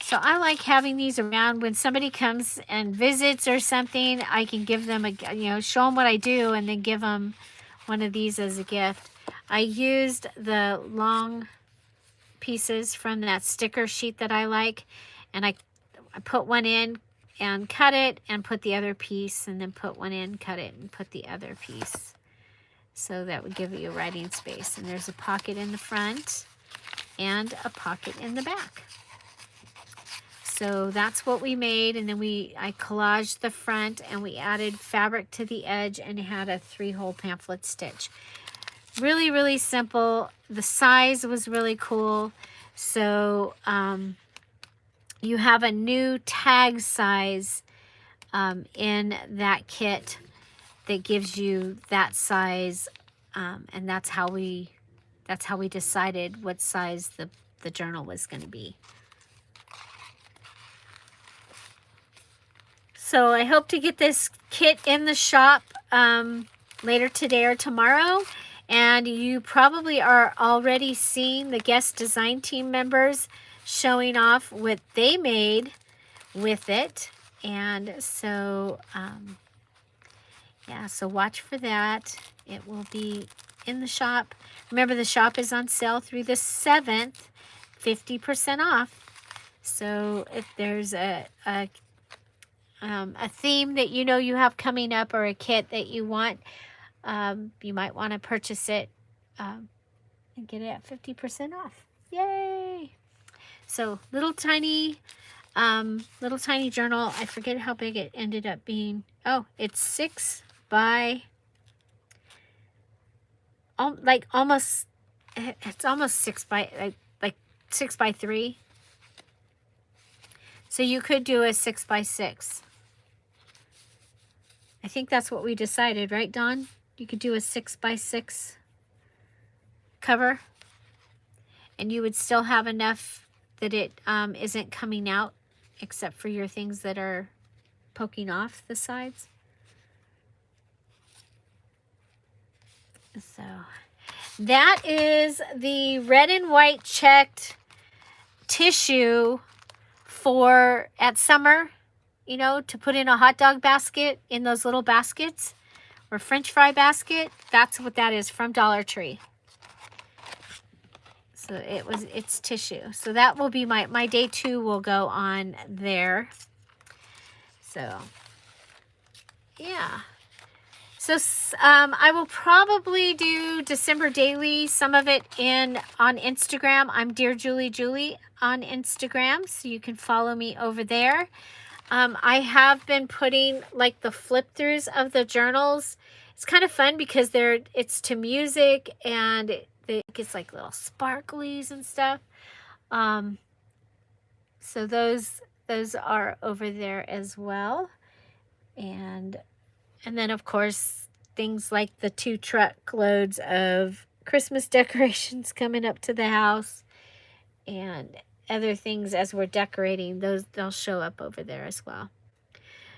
So I like having these around when somebody comes and visits or something. I can give them show them what I do, and then give them one of these as a gift. I used the long pieces from that sticker sheet that I like, and I put one in and cut it and put the other piece, and then put one in, cut it, and put the other piece. So that would give you a writing space. And there's a pocket in the front and a pocket in the back. So that's what we made, and then I collaged the front, and we added fabric to the edge and had a 3-hole pamphlet stitch. Really, really simple. The size was really cool. So you have a new tag size in that kit that gives you that size, and that's how we that's how we decided what size the journal was going to be. So I hope to get this kit in the shop later today or tomorrow. And you probably are already seeing the guest design team members showing off what they made with it. And so, yeah, so watch for that. It will be in the shop. Remember, the shop is on sale through the 7th, 50% off. So if there's a theme that you know you have coming up, or a kit that you want, you might want to purchase it and get it at 50% off. Yay! So little tiny journal. I forget how big it ended up being. Oh, it's 6 by almost. It's almost 6 by like 6 by 3. So you could do a 6 by 6. I think that's what we decided, right, Dawn? You could do a 6 by 6 cover, and you would still have enough that it isn't coming out, except for your things that are poking off the sides. So that is the red and white checked tissue for at summer, you know, to put in a hot dog basket, in those little baskets, or French fry basket. That's what that is, from Dollar Tree. So it's tissue. So that will be my day 2 will go on there. So yeah. So I will probably do December daily, some of it on Instagram. I'm DearJulieJulie on Instagram, so you can follow me over there. I have been putting like the flip throughs of the journals. It's kind of fun because it's to music, and it gets like little sparklies and stuff. So those are over there as well. And then, of course, things like the 2 truckloads of Christmas decorations coming up to the house, and other things as we're decorating, they'll show up over there as well.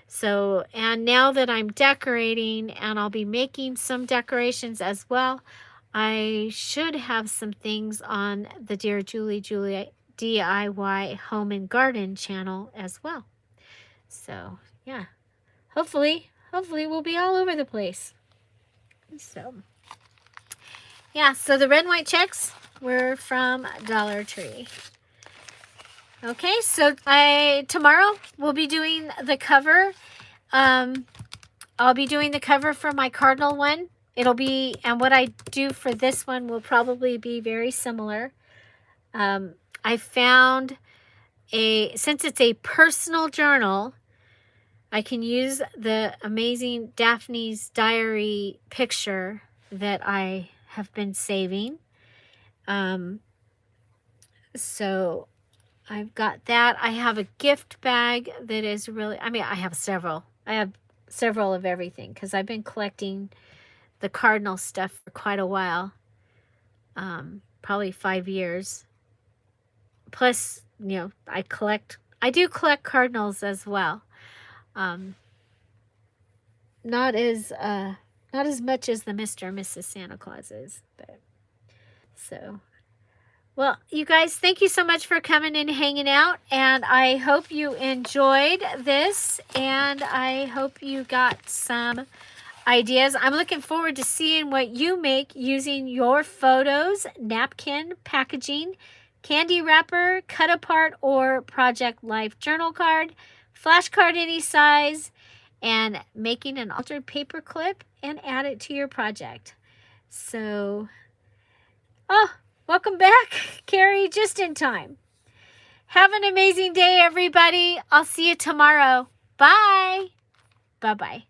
So, and now that I'm decorating, and I'll be making some decorations as well, I should have some things on the Dear Julie DIY Home and Garden channel as well. So, yeah, hopefully we'll be all over the place. So, yeah, so the red and white checks were from Dollar Tree. Okay, so tomorrow we'll be doing the cover. I'll be doing the cover for my cardinal one. It'll be, and what I do for this one will probably be very similar. I found since it's a personal journal, I can use the amazing Daphne's Diary picture that I have been saving. So I've got that. I have a gift bag that is really, I mean, I have several. I have several of everything because I've been collecting the cardinal stuff for quite a while. Probably 5 years. Plus, you know, I do collect cardinals as well. Not as much as the Mr. and Mrs. Santa Clauses, but so. Well, you guys, thank you so much for coming and hanging out, and I hope you enjoyed this, and I hope you got some ideas. I'm looking forward to seeing what you make using your photos, napkin, packaging, candy wrapper, cut apart, or Project Life journal card, flashcard any size, and making an altered paper clip and add it to your project. So, welcome back, Carrie, just in time. Have an amazing day, everybody. I'll see you tomorrow. Bye. Bye-bye.